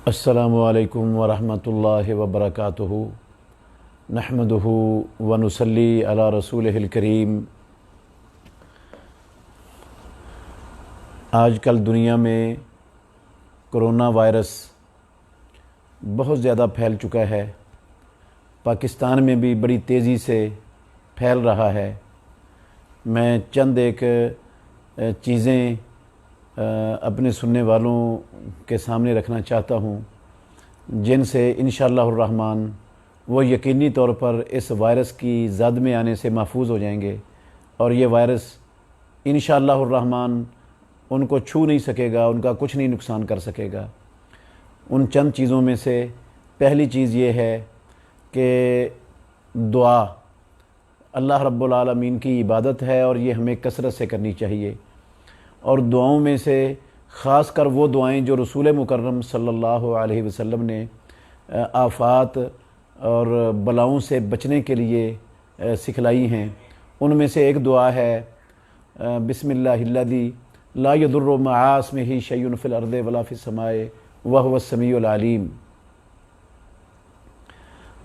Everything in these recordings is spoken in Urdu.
السلام علیکم ورحمۃ اللہ وبرکاتہ نحمدہ ونصلی علی رسولہ الکریم۔ آج کل دنیا میں کرونا وائرس بہت زیادہ پھیل چکا ہے، پاکستان میں بھی بڑی تیزی سے پھیل رہا ہے۔ میں چند ایک چیزیں اپنے سننے والوں کے سامنے رکھنا چاہتا ہوں جن سے انشاءاللہ الرحمن وہ یقینی طور پر اس وائرس کی زد میں آنے سے محفوظ ہو جائیں گے، اور یہ وائرس انشاءاللہ الرحمن ان کو چھو نہیں سکے گا، ان کا کچھ نہیں نقصان کر سکے گا۔ ان چند چیزوں میں سے پہلی چیز یہ ہے کہ دعا اللہ رب العالمین کی عبادت ہے، اور یہ ہمیں کثرت سے کرنی چاہیے۔ اور دعاؤں میں سے خاص کر وہ دعائیں جو رسول مکرم صلی اللہ علیہ وسلم نے آفات اور بلاؤں سے بچنے کے لیے سکھلائی ہیں، ان میں سے ایک دعا ہے بسم اللہ الذی لا یضر مع اسمہ شیء فی الارض ولا فی السماء وہو السمیع العلیم۔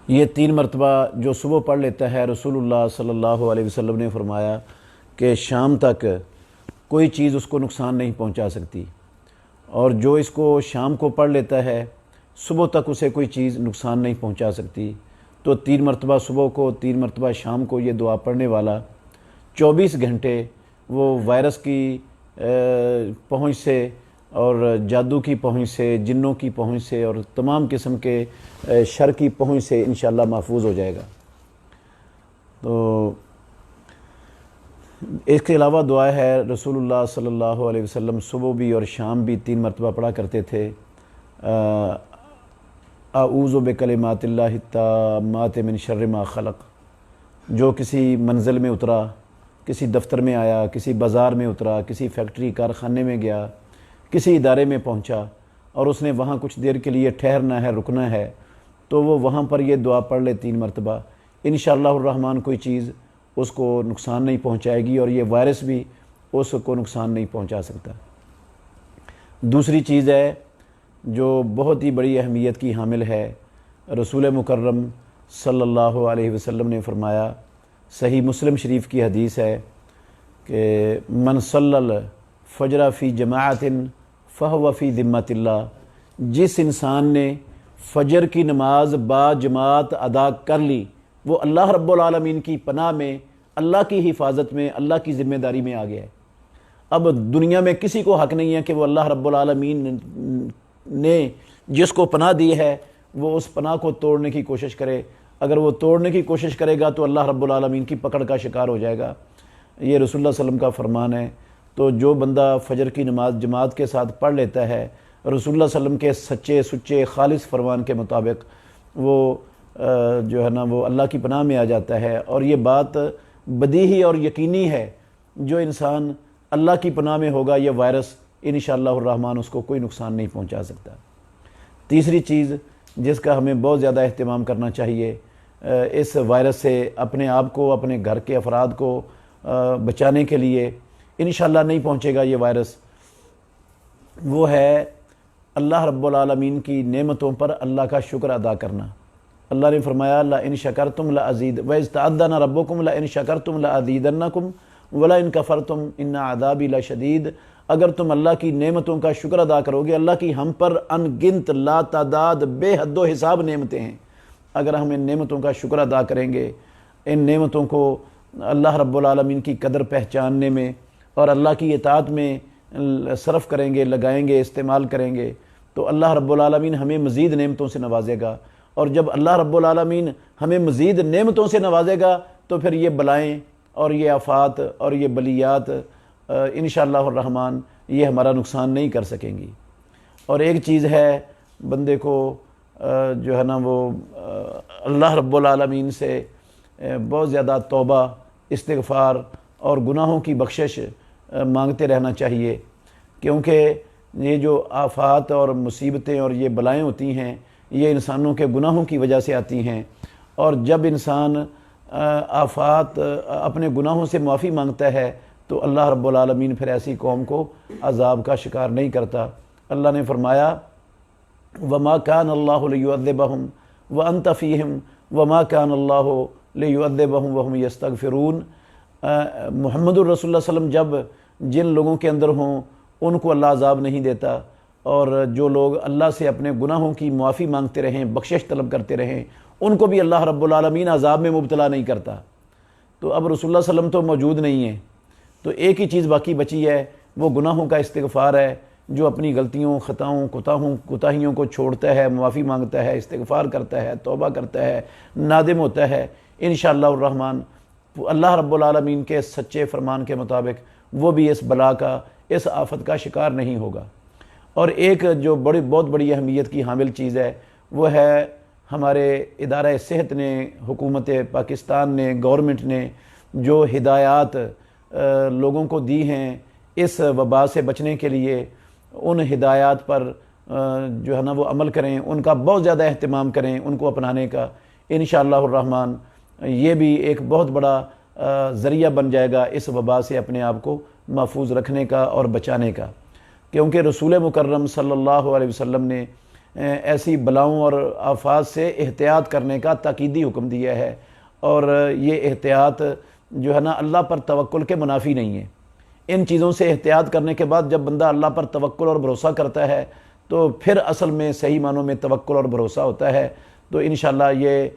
یہ 3 مرتبہ جو صبح پڑھ لیتا ہے، رسول اللہ صلی اللہ علیہ وسلم نے فرمایا کہ شام تک کوئی چیز اس کو نقصان نہیں پہنچا سکتی، اور جو اس کو شام کو پڑھ لیتا ہے صبح تک اسے کوئی چیز نقصان نہیں پہنچا سکتی۔ تو 3 مرتبہ صبح کو، 3 مرتبہ شام کو یہ دعا پڑھنے والا 24 گھنٹے وہ وائرس کی پہنچ سے اور جادو کی پہنچ سے، جنوں کی پہنچ سے اور تمام قسم کے شر کی پہنچ سے انشاءاللہ محفوظ ہو جائے گا۔ تو اس کے علاوہ دعا ہے، رسول اللہ صلی اللہ علیہ وسلم صبح بھی اور شام بھی 3 مرتبہ پڑھا کرتے تھے، اعوذ بکلمات اللہ التامات من شر ما خلق۔ جو کسی منزل میں اترا، کسی دفتر میں آیا، کسی بازار میں اترا، کسی فیکٹری کارخانے میں گیا، کسی ادارے میں پہنچا اور اس نے وہاں کچھ دیر کے لیے ٹھہرنا ہے، رکنا ہے، تو وہ وہاں پر یہ دعا پڑھ لے 3 مرتبہ، انشاءاللہ الرحمن کوئی چیز اس کو نقصان نہیں پہنچائے گی، اور یہ وائرس بھی اس کو نقصان نہیں پہنچا سکتا۔ دوسری چیز ہے جو بہت ہی بڑی اہمیت کی حامل ہے، رسول مکرم صلی اللہ علیہ وسلم نے فرمایا، صحیح مسلم شریف کی حدیث ہے کہ من صلی الفجر فی جماعت فہو فی ذمۃ اللہ۔ جس انسان نے فجر کی نماز با جماعت ادا کر لی، وہ اللہ رب العالمین کی پناہ میں، اللہ کی حفاظت میں، اللہ کی ذمہ داری میں آ گیا ہے۔ اب دنیا میں کسی کو حق نہیں ہے کہ وہ اللہ رب العالمین نے جس کو پناہ دی ہے وہ اس پناہ کو توڑنے کی کوشش کرے۔ اگر وہ توڑنے کی کوشش کرے گا تو اللہ رب العالمین کی پکڑ کا شکار ہو جائے گا۔ یہ رسول اللہ صلی اللہ علیہ وسلم کا فرمان ہے۔ تو جو بندہ فجر کی نماز جماعت کے ساتھ پڑھ لیتا ہے، رسول اللہ صلی اللہ علیہ وسلم کے سچے سچے خالص فرمان کے مطابق، وہ جو ہے نا وہ اللہ کی پناہ میں آ جاتا ہے۔ اور یہ بات بدیہی اور یقینی ہے، جو انسان اللہ کی پناہ میں ہوگا یہ وائرس انشاءاللہ الرحمن اس کو کوئی نقصان نہیں پہنچا سکتا۔ تیسری چیز جس کا ہمیں بہت زیادہ اہتمام کرنا چاہیے اس وائرس سے اپنے آپ کو، اپنے گھر کے افراد کو بچانے کے لیے، انشاءاللہ نہیں پہنچے گا یہ وائرس، وہ ہے اللہ رب العالمین کی نعمتوں پر اللہ کا شکر ادا کرنا۔ اللہ نے فرمایا لَإِن شَكَرْتُمْ لَأَزِيدَ وَإِذْ تَأَذَّنَ رَبُّكُمْ لَإِن شَكَرْتُمْ لَأَزِيدَنَّكُمْ وَلَئِن كَفَرْتُمْ إِنَّ عَذَابِي لَشَدِيدٌ۔ اگر تم اللہ کی نعمتوں کا شکر ادا کرو گے، اللہ کی ہم پر ان گنت لا تعداد بے حد و حساب نعمتیں ہیں، اگر ہم ان نعمتوں کا شکر ادا کریں گے، ان نعمتوں کو اللہ رب العالمین کی قدر پہچاننے میں اور اللہ کی اطاعت میں صرف کریں گے، لگائیں گے، استعمال کریں گے، تو اللہ رب العالمین ہمیں مزید نعمتوں سے نوازے گا۔ اور جب اللہ رب العالمین ہمیں مزید نعمتوں سے نوازے گا تو پھر یہ بلائیں اور یہ آفات اور یہ بلیات انشاءاللہ الرحمن یہ ہمارا نقصان نہیں کر سکیں گی۔ اور ایک چیز ہے، بندے کو جو ہے نا وہ اللہ رب العالمین سے بہت زیادہ توبہ، استغفار اور گناہوں کی بخشش مانگتے رہنا چاہیے، کیونکہ یہ جو آفات اور مصیبتیں اور یہ بلائیں ہوتی ہیں یہ انسانوں کے گناہوں کی وجہ سے آتی ہیں، اور جب انسان آفات اپنے گناہوں سے معافی مانگتا ہے تو اللہ رب العالمین پھر ایسی قوم کو عذاب کا شکار نہیں کرتا۔ اللہ نے فرمایا وما کان اللہ لیعذبہم وانت فیہم وما کان اللہ لیعذبہم وہم یستغفرون۔ محمد الرسول اللہ صلی اللہ علیہ وسلم جب جن لوگوں کے اندر ہوں ان کو اللہ عذاب نہیں دیتا، اور جو لوگ اللہ سے اپنے گناہوں کی معافی مانگتے رہیں، بخشش طلب کرتے رہیں، ان کو بھی اللہ رب العالمین عذاب میں مبتلا نہیں کرتا۔ تو اب رسول اللہ صلی اللہ علیہ وسلم تو موجود نہیں ہیں، تو ایک ہی چیز باقی بچی ہے، وہ گناہوں کا استغفار ہے۔ جو اپنی غلطیوں، خطاؤں، کوتاہیوں کو چھوڑتا ہے، معافی مانگتا ہے، استغفار کرتا ہے، توبہ کرتا ہے، نادم ہوتا ہے، انشاءاللہ الرحمن اللہ رب العالمین کے سچے فرمان کے مطابق وہ بھی اس بلا کا، اس آفت کا شکار نہیں ہوگا۔ اور ایک جو بہت بڑی اہمیت کی حامل چیز ہے، وہ ہے ہمارے ادارہ صحت نے، حکومت پاکستان نے، گورنمنٹ نے جو ہدایات لوگوں کو دی ہیں اس وبا سے بچنے کے لیے، ان ہدایات پر جو ہے نا وہ عمل کریں، ان کا بہت زیادہ اہتمام کریں، ان کو اپنانے کا انشاءاللہ الرحمن یہ بھی ایک بہت بڑا ذریعہ بن جائے گا اس وبا سے اپنے آپ کو محفوظ رکھنے کا اور بچانے کا۔ کیونکہ رسول مکرم صلی اللہ علیہ وسلم نے ایسی بلاؤں اور آفات سے احتیاط کرنے کا تاکیدی حکم دیا ہے، اور یہ احتیاط جو ہے نا اللہ پر توکل کے منافی نہیں ہے۔ ان چیزوں سے احتیاط کرنے کے بعد جب بندہ اللہ پر توکل اور بھروسہ کرتا ہے تو پھر اصل میں صحیح معنوں میں توکل اور بھروسہ ہوتا ہے۔ تو انشاءاللہ یہ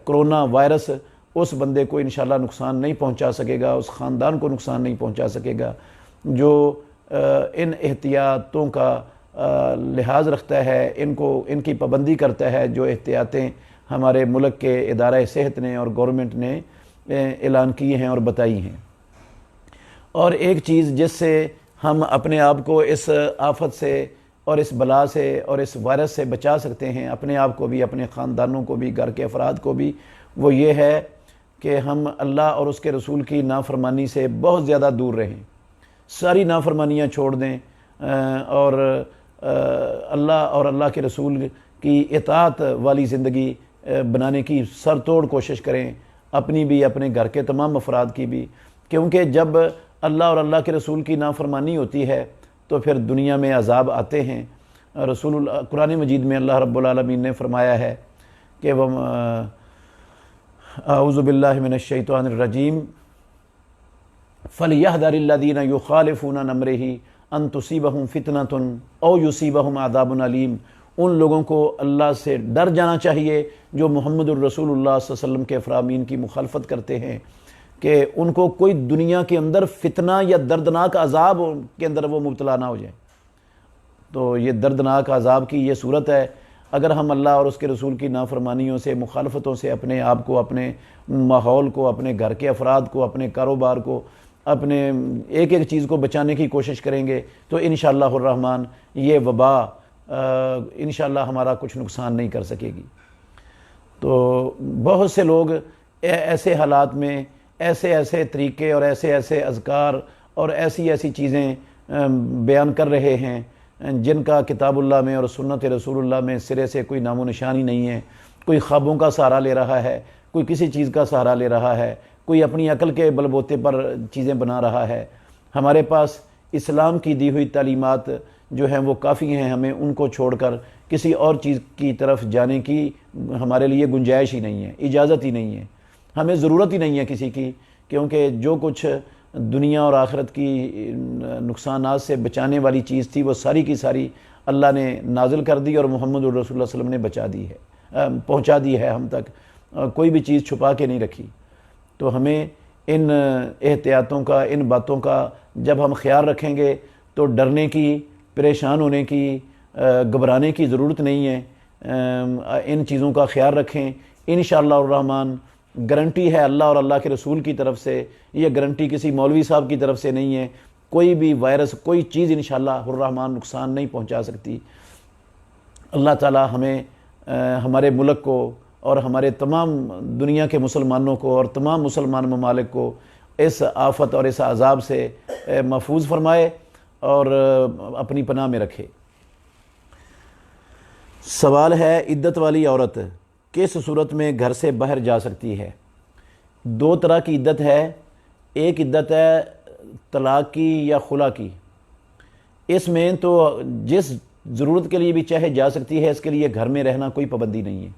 کرونا وائرس اس بندے کو انشاءاللہ نقصان نہیں پہنچا سکے گا، اس خاندان کو نقصان نہیں پہنچا سکے گا جو ان احتیاطوں کا لحاظ رکھتا ہے، ان کی پابندی کرتا ہے، جو احتیاطیں ہمارے ملک کے ادارہ صحت نے اور گورنمنٹ نے اعلان کیے ہیں اور بتائی ہیں۔ اور ایک چیز جس سے ہم اپنے آپ کو اس آفت سے اور اس بلا سے اور اس وائرس سے بچا سکتے ہیں، اپنے آپ کو بھی، اپنے خاندانوں کو بھی، گھر کے افراد کو بھی، وہ یہ ہے کہ ہم اللہ اور اس کے رسول کی نافرمانی سے بہت زیادہ دور رہیں، ساری نافرمانیاں چھوڑ دیں، اور اللہ اور اللہ کے رسول کی اطاعت والی زندگی بنانے کی سر توڑ کوشش کریں، اپنی بھی، اپنے گھر کے تمام افراد کی بھی۔ کیونکہ جب اللہ اور اللہ کے رسول کی نافرمانی ہوتی ہے تو پھر دنیا میں عذاب آتے ہیں۔ قرآن مجید میں اللہ رب العالمین نے فرمایا ہے کہ اعوذ باللہ من الشیطان الرجیم فَلْيَحْذَرِ الَّذِينَ يُخَالِفُونَ عَنْ أَمْرِهِ أَن تُصِيبَهُمْ فِتْنَةٌ أَوْ يُصِيبَهُمْ عَذَابٌ أَلِيمٌ۔ ان لوگوں کو اللہ سے ڈر جانا چاہیے جو محمد الرسول اللہ صلی اللہ علیہ وسلم کے فرامین کی مخالفت کرتے ہیں، کہ ان کو کوئی دنیا کے اندر فتنہ یا دردناک عذاب کے اندر وہ مبتلا نہ ہو جائیں۔ تو یہ دردناک عذاب کی یہ صورت ہے اگر ہم اللہ اور اس کے رسول کی نافرمانیوں سے، مخالفتوں سے اپنے آپ کو، اپنے ماحول کو، اپنے گھر کے افراد کو، اپنے کاروبار کو، اپنے ایک ایک چیز کو بچانے کی کوشش کریں گے تو انشاءاللہ الرحمن یہ وبا انشاءاللہ ہمارا کچھ نقصان نہیں کر سکے گی۔ تو بہت سے لوگ ایسے حالات میں ایسے طریقے اور ایسے اذکار اور ایسی چیزیں بیان کر رہے ہیں جن کا کتاب اللہ میں اور سنت رسول اللہ میں سرے سے کوئی نام و نشانی نہیں ہے۔ کوئی خوابوں کا سہارا لے رہا ہے، کوئی کسی چیز کا سہارا لے رہا ہے، کوئی اپنی عقل کے بل بوتے پر چیزیں بنا رہا ہے۔ ہمارے پاس اسلام کی دی ہوئی تعلیمات جو ہیں وہ کافی ہیں، ہمیں ان کو چھوڑ کر کسی اور چیز کی طرف جانے کی ہمارے لیے گنجائش ہی نہیں ہے، اجازت ہی نہیں ہے، ہمیں ضرورت ہی نہیں ہے کسی کی، کیونکہ جو کچھ دنیا اور آخرت کی نقصانات سے بچانے والی چیز تھی وہ ساری کی ساری اللہ نے نازل کر دی اور محمد الرسول اللہ صلی اللہ علیہ وسلم نے بچا دی ہے، پہنچا دی ہے ہم تک، کوئی بھی چیز چھپا کے نہیں رکھی۔ تو ہمیں ان احتیاطوں کا، ان باتوں کا جب ہم خیال رکھیں گے تو ڈرنے کی، پریشان ہونے کی، گھبرانے کی ضرورت نہیں ہے۔ ان چیزوں کا خیال رکھیں، انشاءاللہ الرحمن گارنٹی ہے اللہ اور اللہ کے رسول کی طرف سے، یہ گارنٹی کسی مولوی صاحب کی طرف سے نہیں ہے، کوئی بھی وائرس، کوئی چیز انشاءاللہ الرحمن نقصان نہیں پہنچا سکتی۔ اللہ تعالی ہمیں، ہمارے ملک کو اور ہمارے تمام دنیا کے مسلمانوں کو اور تمام مسلمان ممالک کو اس آفت اور اس عذاب سے محفوظ فرمائے اور اپنی پناہ میں رکھے۔ سوال ہے، عدت والی عورت کس صورت میں گھر سے باہر جا سکتی ہے؟ دو طرح کی عدت ہے، ایک عدت ہے طلاق کی یا خلا کی۔ اس میں تو جس ضرورت کے لیے بھی چاہے جا سکتی ہے، اس کے لیے گھر میں رہنا کوئی پابندی نہیں ہے۔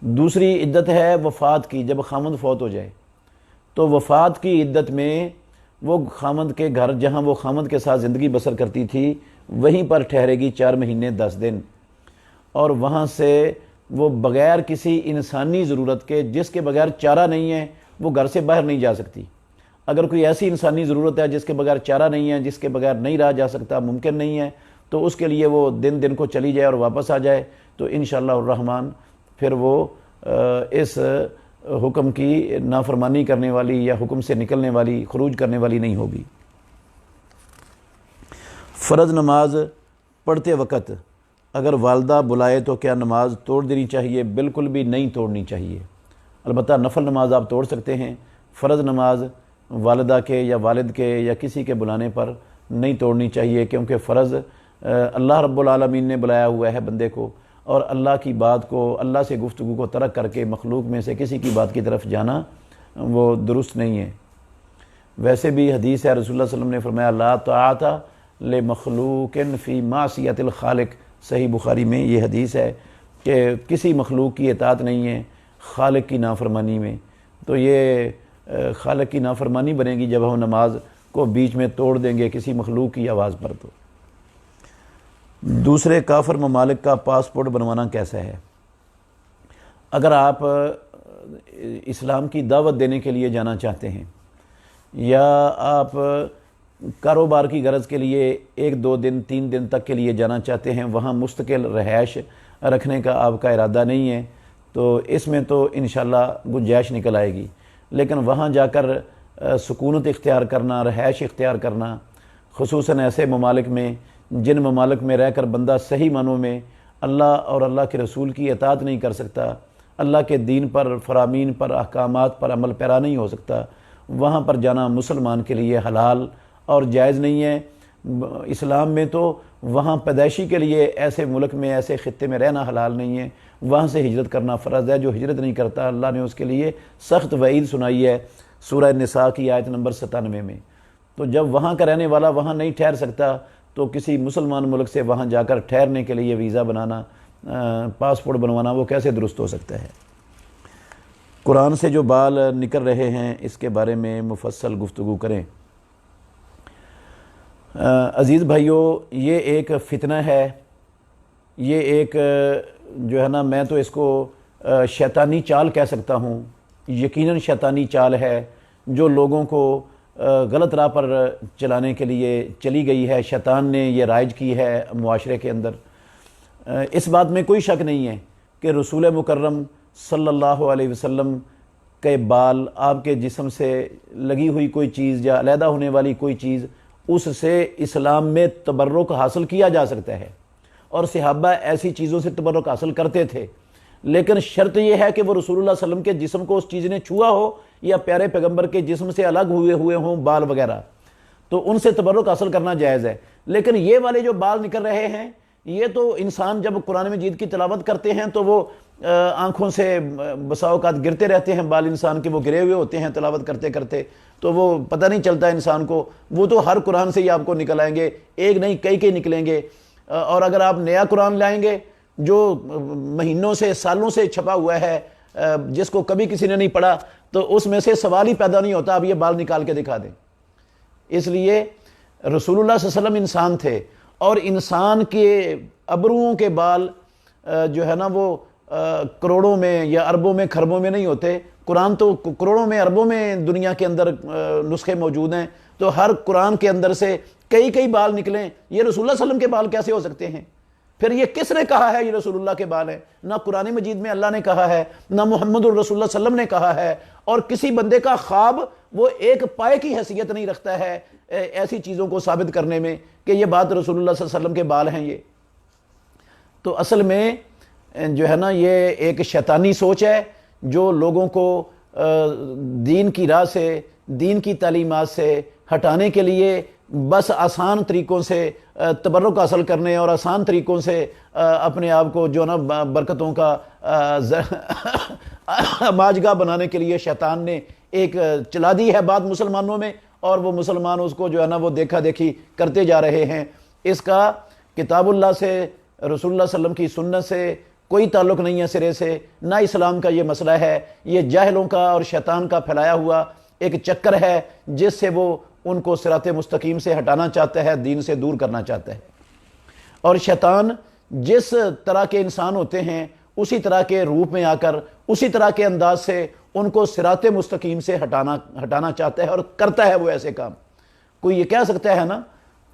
دوسری عدت ہے وفات کی، جب خامند فوت ہو جائے تو وفات کی عدت میں وہ خامند کے گھر جہاں وہ خامند کے ساتھ زندگی بسر کرتی تھی وہیں پر ٹھہرے گی 4 مہینے 10 دن، اور وہاں سے وہ بغیر کسی انسانی ضرورت کے، جس کے بغیر چارہ نہیں ہے وہ گھر سے باہر نہیں جا سکتی۔ اگر کوئی ایسی انسانی ضرورت ہے جس کے بغیر چارہ نہیں ہے، جس کے بغیر نہیں رہا جا سکتا، ممکن نہیں ہے، تو اس کے لیے وہ دن کو چلی جائے اور واپس آ جائے، تو انشاءاللہ الرحمن پھر وہ اس حکم کی نافرمانی کرنے والی یا حکم سے نکلنے والی، خروج کرنے والی نہیں ہوگی۔ فرض نماز پڑھتے وقت اگر والدہ بلائے تو کیا نماز توڑ دینی چاہیے؟ بالکل بھی نہیں توڑنی چاہیے۔ البتہ نفل نماز آپ توڑ سکتے ہیں، فرض نماز والدہ کے یا والد کے یا کسی کے بلانے پر نہیں توڑنی چاہیے، کیونکہ فرض اللہ رب العالمین نے بلایا ہوا ہے بندے کو، اور اللہ کی بات کو، اللہ سے گفتگو کو ترک کر کے مخلوق میں سے کسی کی بات کی طرف جانا وہ درست نہیں ہے۔ ویسے بھی حدیث ہے، رسول اللہ صلی اللہ علیہ وسلم نے فرمایا لا طاعت لمخلوق فی معصیت الخالق، صحیح بخاری میں یہ حدیث ہے کہ کسی مخلوق کی اطاعت نہیں ہے خالق کی نافرمانی میں۔ تو یہ خالق کی نافرمانی بنے گی جب ہم نماز کو بیچ میں توڑ دیں گے کسی مخلوق کی آواز پر۔ تو دوسرے کافر ممالک کا پاسپورٹ بنوانا کیسا ہے؟ اگر آپ اسلام کی دعوت دینے کے لیے جانا چاہتے ہیں یا آپ کاروبار کی غرض کے لیے 1-2 دن 3 دن تک کے لیے جانا چاہتے ہیں، وہاں مستقل رہائش رکھنے کا آپ کا ارادہ نہیں ہے، تو اس میں تو انشاءاللہ گنجائش نکل آئے گی۔ لیکن وہاں جا کر سکونت اختیار کرنا، رہائش اختیار کرنا، خصوصاً ایسے ممالک میں جن ممالک میں رہ کر بندہ صحیح معنوں میں اللہ اور اللہ کے رسول کی اطاعت نہیں کر سکتا، اللہ کے دین پر، فرامین پر، احکامات پر عمل پیرا نہیں ہو سکتا، وہاں پر جانا مسلمان کے لیے حلال اور جائز نہیں ہے۔ اسلام میں تو وہاں پیدائشی کے لیے ایسے ملک میں، ایسے خطے میں رہنا حلال نہیں ہے، وہاں سے ہجرت کرنا فرض ہے۔ جو ہجرت نہیں کرتا اللہ نے اس کے لیے سخت وعید سنائی ہے سورہ نساء کی آیت نمبر 97 میں۔ تو جب وہاں کا رہنے والا وہاں نہیں ٹھہر سکتا تو کسی مسلمان ملک سے وہاں جا کر ٹھہرنے کے لیے ویزا بنانا، پاسپورٹ بنوانا وہ کیسے درست ہو سکتا ہے؟ قرآن سے جو بال نکل رہے ہیں اس کے بارے میں مفصل گفتگو کریں۔ عزیز بھائیو، یہ ایک فتنہ ہے، یہ ایک جو ہے نا، میں تو اس کو شیطانی چال کہہ سکتا ہوں، یقیناً شیطانی چال ہے جو لوگوں کو غلط راہ پر چلانے کے لیے چلی گئی ہے، شیطان نے یہ رائج کی ہے معاشرے کے اندر۔ اس بات میں کوئی شک نہیں ہے کہ رسول مکرم صلی اللہ علیہ وسلم کے بال، آپ کے جسم سے لگی ہوئی کوئی چیز یا علیحدہ ہونے والی کوئی چیز، اس سے اسلام میں تبرک حاصل کیا جا سکتا ہے، اور صحابہ ایسی چیزوں سے تبرک حاصل کرتے تھے، لیکن شرط یہ ہے کہ وہ رسول اللہ صلی اللہ علیہ وسلم کے جسم کو اس چیز نے چھوا ہو یا پیارے پیغمبر کے جسم سے الگ ہوئے ہوں بال وغیرہ، تو ان سے تبرک حاصل کرنا جائز ہے۔ لیکن یہ والے جو بال نکل رہے ہیں، یہ تو انسان جب قرآن مجید کی تلاوت کرتے ہیں تو وہ آنکھوں سے بسا اوقات گرتے رہتے ہیں بال انسان کے، وہ گرے ہوئے ہوتے ہیں تلاوت کرتے کرتے، تو وہ پتہ نہیں چلتا انسان کو، وہ تو ہر قرآن سے ہی آپ کو نکل آئیں گے، ایک نہیں کئی نکلیں گے۔ اور اگر آپ نیا قرآن لائیں گے جو مہینوں سے سالوں سے چھپا ہوا ہے، جس کو کبھی کسی نے نہیں پڑھا، تو اس میں سے سوال ہی پیدا نہیں ہوتا اب یہ بال نکال کے دکھا دیں۔ اس لیے رسول اللہ صلی اللہ علیہ وسلم انسان تھے، اور انسان کے ابروؤں کے بال جو ہے نا وہ کروڑوں میں یا اربوں میں کھربوں میں نہیں ہوتے۔ قرآن تو کروڑوں میں اربوں میں دنیا کے اندر نسخے موجود ہیں، تو ہر قرآن کے اندر سے کئی بال نکلیں، یہ رسول اللہ صلی اللہ علیہ وسلم کے بال کیسے ہو سکتے ہیں؟ پھر یہ کس نے کہا ہے یہ رسول اللہ کے بال ہیں؟ نہ قرآن مجید میں اللہ نے کہا ہے، نہ محمد الرسول اللہ صلی اللہ علیہ وسلم نے کہا ہے، اور کسی بندے کا خواب وہ ایک پائے کی حیثیت نہیں رکھتا ہے ایسی چیزوں کو ثابت کرنے میں کہ یہ بات رسول اللہ صلی اللہ علیہ وسلم کے بال ہیں۔ یہ تو اصل میں جو ہے نا یہ ایک شیطانی سوچ ہے جو لوگوں کو دین کی راہ سے، دین کی تعلیمات سے ہٹانے کے لیے بس آسان طریقوں سے تبرک حاصل کرنے اور آسان طریقوں سے اپنے آپ کو جو نا برکتوں کا ماجگاہ بنانے کے لیے شیطان نے ایک چلا دی ہے بات مسلمانوں میں، اور وہ مسلمان اس کو جو ہے نا وہ دیکھا دیکھی کرتے جا رہے ہیں۔ اس کا کتاب اللہ سے، رسول اللہ صلی اللہ علیہ وسلم کی سنت سے کوئی تعلق نہیں ہے سرے سے، نہ اسلام کا یہ مسئلہ ہے، یہ جاہلوں کا اور شیطان کا پھیلایا ہوا ایک چکر ہے جس سے وہ ان کو صراط مستقیم سے ہٹانا چاہتا ہے، دین سے دور کرنا چاہتا ہے۔ اور شیطان جس طرح کے انسان ہوتے ہیں اسی طرح کے روپ میں آ کر اسی طرح کے انداز سے ان کو صراط مستقیم سے ہٹانا چاہتا ہے، اور کرتا ہے وہ ایسے کام۔ کوئی یہ کہہ سکتا ہے نا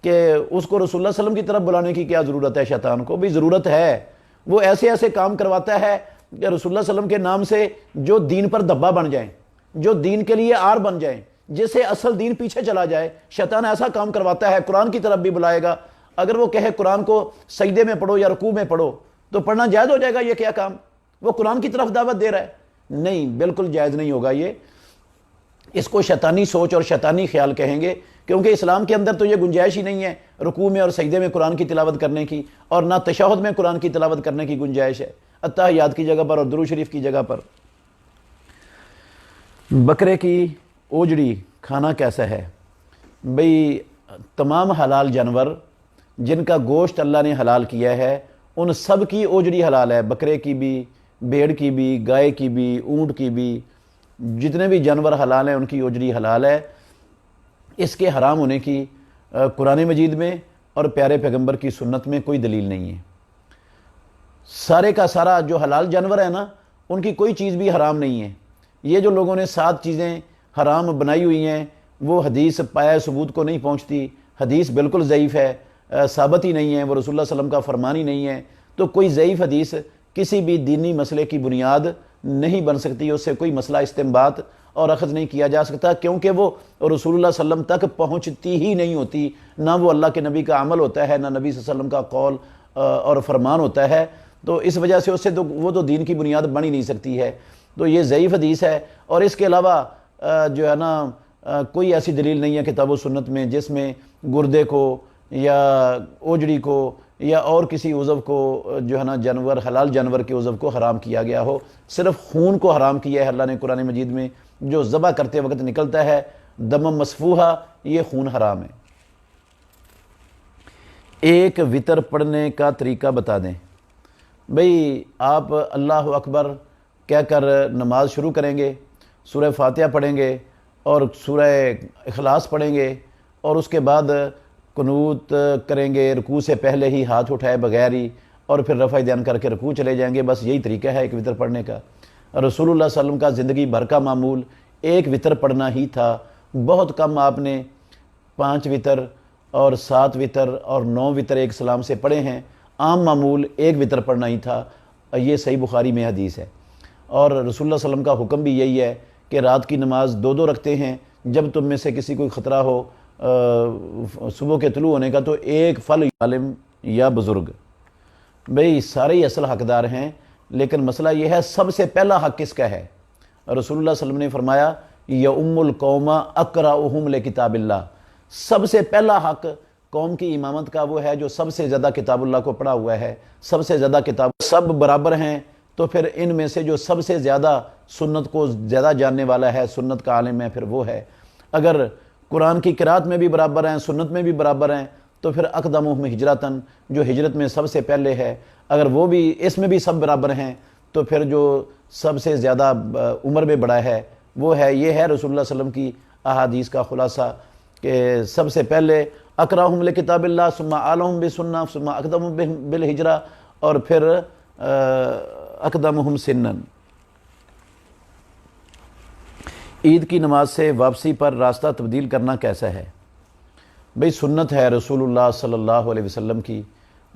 کہ اس کو رسول اللہ صلی اللہ علیہ وسلم کی طرف بلانے کی کیا ضرورت ہے شیطان کو؟ بھی ضرورت ہے، وہ ایسے ایسے کام کرواتا ہے کہ رسول اللہ صلی اللہ علیہ وسلم کے نام سے جو دین پر دھبا بن جائیں، جو دین کے لیے آر بن جائیں، جس سے اصل دین پیچھے چلا جائے۔ شیطان ایسا کام کرواتا ہے، قرآن کی طرف بھی بلائے گا۔ اگر وہ کہے قرآن کو سجدے میں پڑھو یا رکوع میں پڑھو تو پڑھنا جائز ہو جائے گا؟ یہ کیا کام؟ وہ قرآن کی طرف دعوت دے رہا ہے؟ نہیں، بالکل جائز نہیں ہوگا یہ۔ اس کو شیطانی سوچ اور شیطانی خیال کہیں گے، کیونکہ اسلام کے اندر تو یہ گنجائش ہی نہیں ہے رکوع میں اور سجدے میں قرآن کی تلاوت کرنے کی، اور نہ تشہد میں قرآن کی تلاوت کرنے کی گنجائش ہے، اتحیات کی جگہ پر اور درود شریف کی جگہ پر۔ بکرے کی اوجڑی کھانا کیسا ہے؟ بھئی تمام حلال جانور جن کا گوشت اللہ نے حلال کیا ہے ان سب کی اوجڑی حلال ہے، بکرے کی بھی، بھیڑ کی بھی، گائے کی بھی، اونٹ کی بھی، جتنے بھی جانور حلال ہیں ان کی اوجڑی حلال ہے۔ اس کے حرام ہونے کی قرآن مجید میں اور پیارے پیغمبر کی سنت میں کوئی دلیل نہیں ہے۔ سارے کا سارا جو حلال جانور ہے نا ان کی کوئی چیز بھی حرام نہیں ہے۔ یہ جو لوگوں نے 7 چیزیں حرام بنائی ہوئی ہیں وہ حدیث پایا ثبوت کو نہیں پہنچتی، حدیث بالکل ضعیف ہے، ثابت ہی نہیں ہے، وہ رسول اللہ صلی اللہ علیہ وسلم کا فرمان ہی نہیں ہے۔ تو کوئی ضعیف حدیث کسی بھی دینی مسئلے کی بنیاد نہیں بن سکتی، اس سے کوئی مسئلہ استنباط اور اخذ نہیں کیا جا سکتا، کیونکہ وہ رسول اللہ صلی اللہ علیہ وسلم تک پہنچتی ہی نہیں ہوتی، نہ وہ اللہ کے نبی کا عمل ہوتا ہے، نہ نبی صلی اللہ علیہ وسلم کا قول اور فرمان ہوتا ہے۔ تو اس وجہ سے اس سے تو وہ تو دین کی بنیاد بن ہی نہیں سکتی ہے۔ تو یہ ضعیف حدیث ہے، اور اس کے علاوہ جو ہے نا کوئی ایسی دلیل نہیں ہے کتاب و سنت میں جس میں گردے کو یا اوجڑی کو یا اور کسی عضو کو جو ہے نا جانور، حلال جانور کے عضو کو حرام کیا گیا ہو۔ صرف خون کو حرام کیا ہے اللہ نے قرآن مجید میں، جو ذبح کرتے وقت نکلتا ہے دم مسفوحہ، یہ خون حرام ہے۔ ایک وتر پڑھنے کا طریقہ بتا دیں۔ بھئی آپ اللہ اکبر کہہ کر نماز شروع کریں گے، سورہ فاتحہ پڑھیں گے اور سورہ اخلاص پڑھیں گے، اور اس کے بعد قنوت کریں گے، رکوع سے پہلے ہی ہاتھ اٹھائے بغیر ہی، اور پھر رفع دھیان کر کے رکوع چلے جائیں گے۔ بس یہی طریقہ ہے ایک وتر پڑھنے کا۔ رسول اللہ صلی اللہ علیہ وسلم کا زندگی بھر کا معمول ایک وتر پڑھنا ہی تھا۔ بہت کم آپ نے 5 وتر اور 7 وتر اور 9 وتر ایک سلام سے پڑھے ہیں، عام معمول ایک وتر پڑھنا ہی تھا۔ یہ صحیح بخاری میں حدیث ہے، اور رسول اللہ صلی اللہ علیہ وسلم کا حکم بھی یہی ہے کہ رات کی نماز 2 رکھتے ہیں، جب تم میں سے کسی کوئی خطرہ ہو صبح کے طلوع ہونے کا تو ایک فل عالم یا بزرگ۔ بھئی سارے ہی اصل حقدار ہیں، لیکن مسئلہ یہ ہے سب سے پہلا حق کس کا ہے؟ رسول اللہ صلی اللہ علیہ وسلم نے فرمایا یؤم القوم اقرأہم لکتاب اللہ، سب سے پہلا حق قوم کی امامت کا وہ ہے جو سب سے زیادہ کتاب اللہ کو پڑھا ہوا ہے، سب سے زیادہ کتاب، سب برابر ہیں، تو پھر ان میں سے جو سب سے زیادہ سنت کو زیادہ جاننے والا ہے، سنت کا عالم ہے، پھر وہ ہے۔ اگر قرآن کی قرات میں بھی برابر ہیں، سنت میں بھی برابر ہیں، تو پھر اقدمہم ہجرتاً، جو ہجرت میں سب سے پہلے ہے، اگر وہ بھی اس میں بھی سب برابر ہیں تو پھر جو سب سے زیادہ عمر میں بڑا ہے وہ ہے۔ یہ ہے رسول اللہ صلی اللہ علیہ وسلم کی احادیث کا خلاصہ کہ سب سے پہلے اقرأہم لکتاب اللہ، ثم اعلمہم بسنہ، ثم اقدمہم بالہجرہ، اور پھر اقدمہم سنن۔ عید کی نماز سے واپسی پر راستہ تبدیل کرنا کیسا ہے؟ بھئی سنت ہے رسول اللہ صلی اللہ علیہ وسلم کی،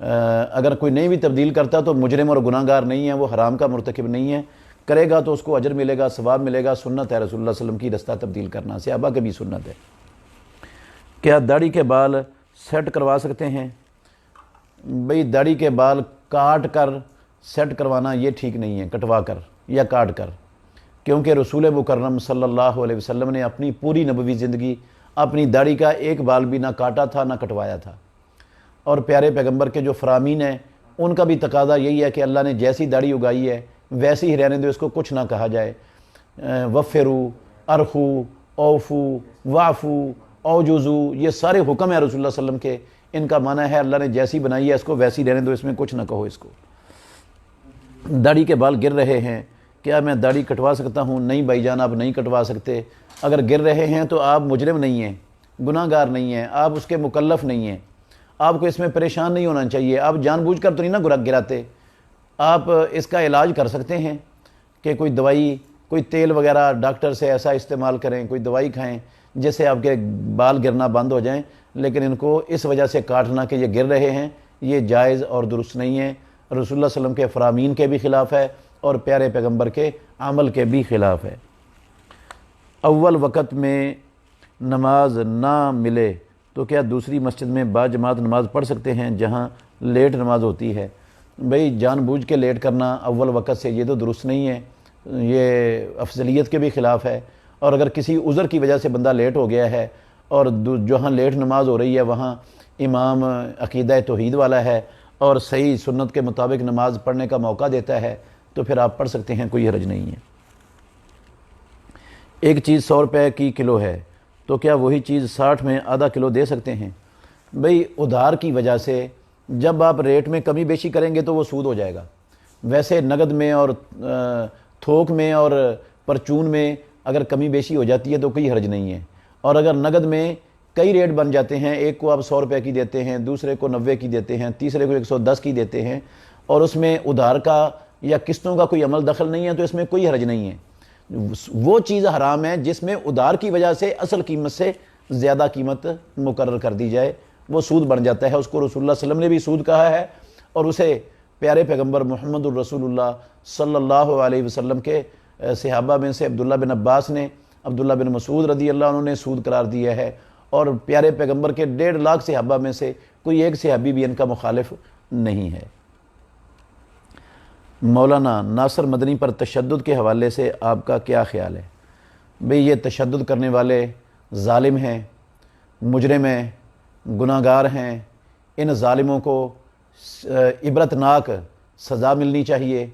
اگر کوئی نہیں بھی تبدیل کرتا تو مجرم اور گناہ گار نہیں ہے، وہ حرام کا مرتکب نہیں ہے، کرے گا تو اس کو اجر ملے گا، ثواب ملے گا۔ سنت ہے رسول اللہ صلی اللہ علیہ وسلم کی رستہ تبدیل کرنا، صحابہ کی بھی سنت ہے۔ کیا داڑھی کے بال سیٹ کروا سکتے ہیں؟ بھئی داڑھی کے بال کاٹ کر سیٹ کروانا یہ ٹھیک نہیں ہے، کٹوا کر یا کاٹ کر، کیونکہ رسول مکرم صلی اللہ علیہ وسلم نے اپنی پوری نبوی زندگی اپنی داڑھی کا ایک بال بھی نہ کاٹا تھا نہ کٹوایا تھا، اور پیارے پیغمبر کے جو فرامین ہیں ان کا بھی تقاضا یہی ہے کہ اللہ نے جیسی داڑھی اگائی ہے ویسی ہی رہنے دو، اس کو کچھ نہ کہا جائے۔ وفرو، ارخو، اوفو، وعفو، اوجزو، یہ سارے حکم ہیں رسول اللہ صلی اللہ علیہ وسلم کے، ان کا معنی ہے اللہ نے جیسی بنائی ہے اس کو ویسی رہنے دو، اس میں کچھ نہ کہو اس کو۔ داڑھی کے بال گر رہے ہیں، کیا میں داڑھی کٹوا سکتا ہوں؟ نہیں بھائی جان، آپ نہیں کٹوا سکتے۔ اگر گر رہے ہیں تو آپ مجرم نہیں ہیں، گناہ گار نہیں ہیں، آپ اس کے مکلف نہیں ہیں، آپ کو اس میں پریشان نہیں ہونا چاہیے۔ آپ جان بوجھ کر تو نہیں نا گراتے، آپ اس کا علاج کر سکتے ہیں کہ کوئی دوائی، کوئی تیل وغیرہ ڈاکٹر سے ایسا استعمال کریں، کوئی دوائی کھائیں جس سے آپ کے بال گرنا بند ہو جائیں، لیکن ان کو اس وجہ سے کاٹنا کہ یہ گر رہے ہیں، یہ جائز اور درست نہیں ہے، رسول اللہ صلی اللہ علیہ وسلم کے فرامین کے بھی خلاف ہے اور پیارے پیغمبر کے عمل کے بھی خلاف ہے۔ اول وقت میں نماز نہ ملے تو کیا دوسری مسجد میں باجماعت نماز پڑھ سکتے ہیں جہاں لیٹ نماز ہوتی ہے؟ بھئی جان بوجھ کے لیٹ کرنا اول وقت سے یہ تو درست نہیں ہے، یہ افضلیت کے بھی خلاف ہے۔ اور اگر کسی عذر کی وجہ سے بندہ لیٹ ہو گیا ہے اور جہاں لیٹ نماز ہو رہی ہے وہاں امام عقیدہ توحید والا ہے اور صحیح سنت کے مطابق نماز پڑھنے کا موقع دیتا ہے تو پھر آپ پڑھ سکتے ہیں، کوئی حرج نہیں ہے۔ ایک چیز 100 روپے کی کلو ہے تو کیا وہی چیز 60 میں آدھا کلو دے سکتے ہیں؟ بھئی ادھار کی وجہ سے جب آپ ریٹ میں کمی بیشی کریں گے تو وہ سود ہو جائے گا۔ ویسے نقد میں اور تھوک میں اور پرچون میں اگر کمی بیشی ہو جاتی ہے تو کوئی حرج نہیں ہے، اور اگر نقد میں کئی ریٹ بن جاتے ہیں، ایک کو آپ 100 روپے کی دیتے ہیں، دوسرے کو 90 کی دیتے ہیں، تیسرے کو 110 کی دیتے ہیں، اور اس میں ادھار کا یا قسطوں کا کوئی عمل دخل نہیں ہے تو اس میں کوئی حرج نہیں ہے۔ وہ چیز حرام ہے جس میں ادھار کی وجہ سے اصل قیمت سے زیادہ قیمت مقرر کر دی جائے، وہ سود بن جاتا ہے۔ اس کو رسول اللہ صلی اللہ علیہ وسلم نے بھی سود کہا ہے اور اسے پیارے پیغمبر محمد الرسول اللہ صلی اللہ علیہ وسلم کے صحابہ میں سے عبداللہ بن عباس نے، عبداللہ بن مسعود رضی اللہ عنہ نے سود قرار دیا ہے، اور پیارے پیغمبر کے 1.5 لاکھ صحابہ میں سے کوئی ایک صحابی بھی ان کا مخالف نہیں ہے۔ مولانا ناصر مدنی پر تشدد کے حوالے سے آپ کا کیا خیال ہے؟ بھئی یہ تشدد کرنے والے ظالم ہیں، مجرم ہیں، گناہ گار ہیں، ان ظالموں کو عبرتناک سزا ملنی چاہیے۔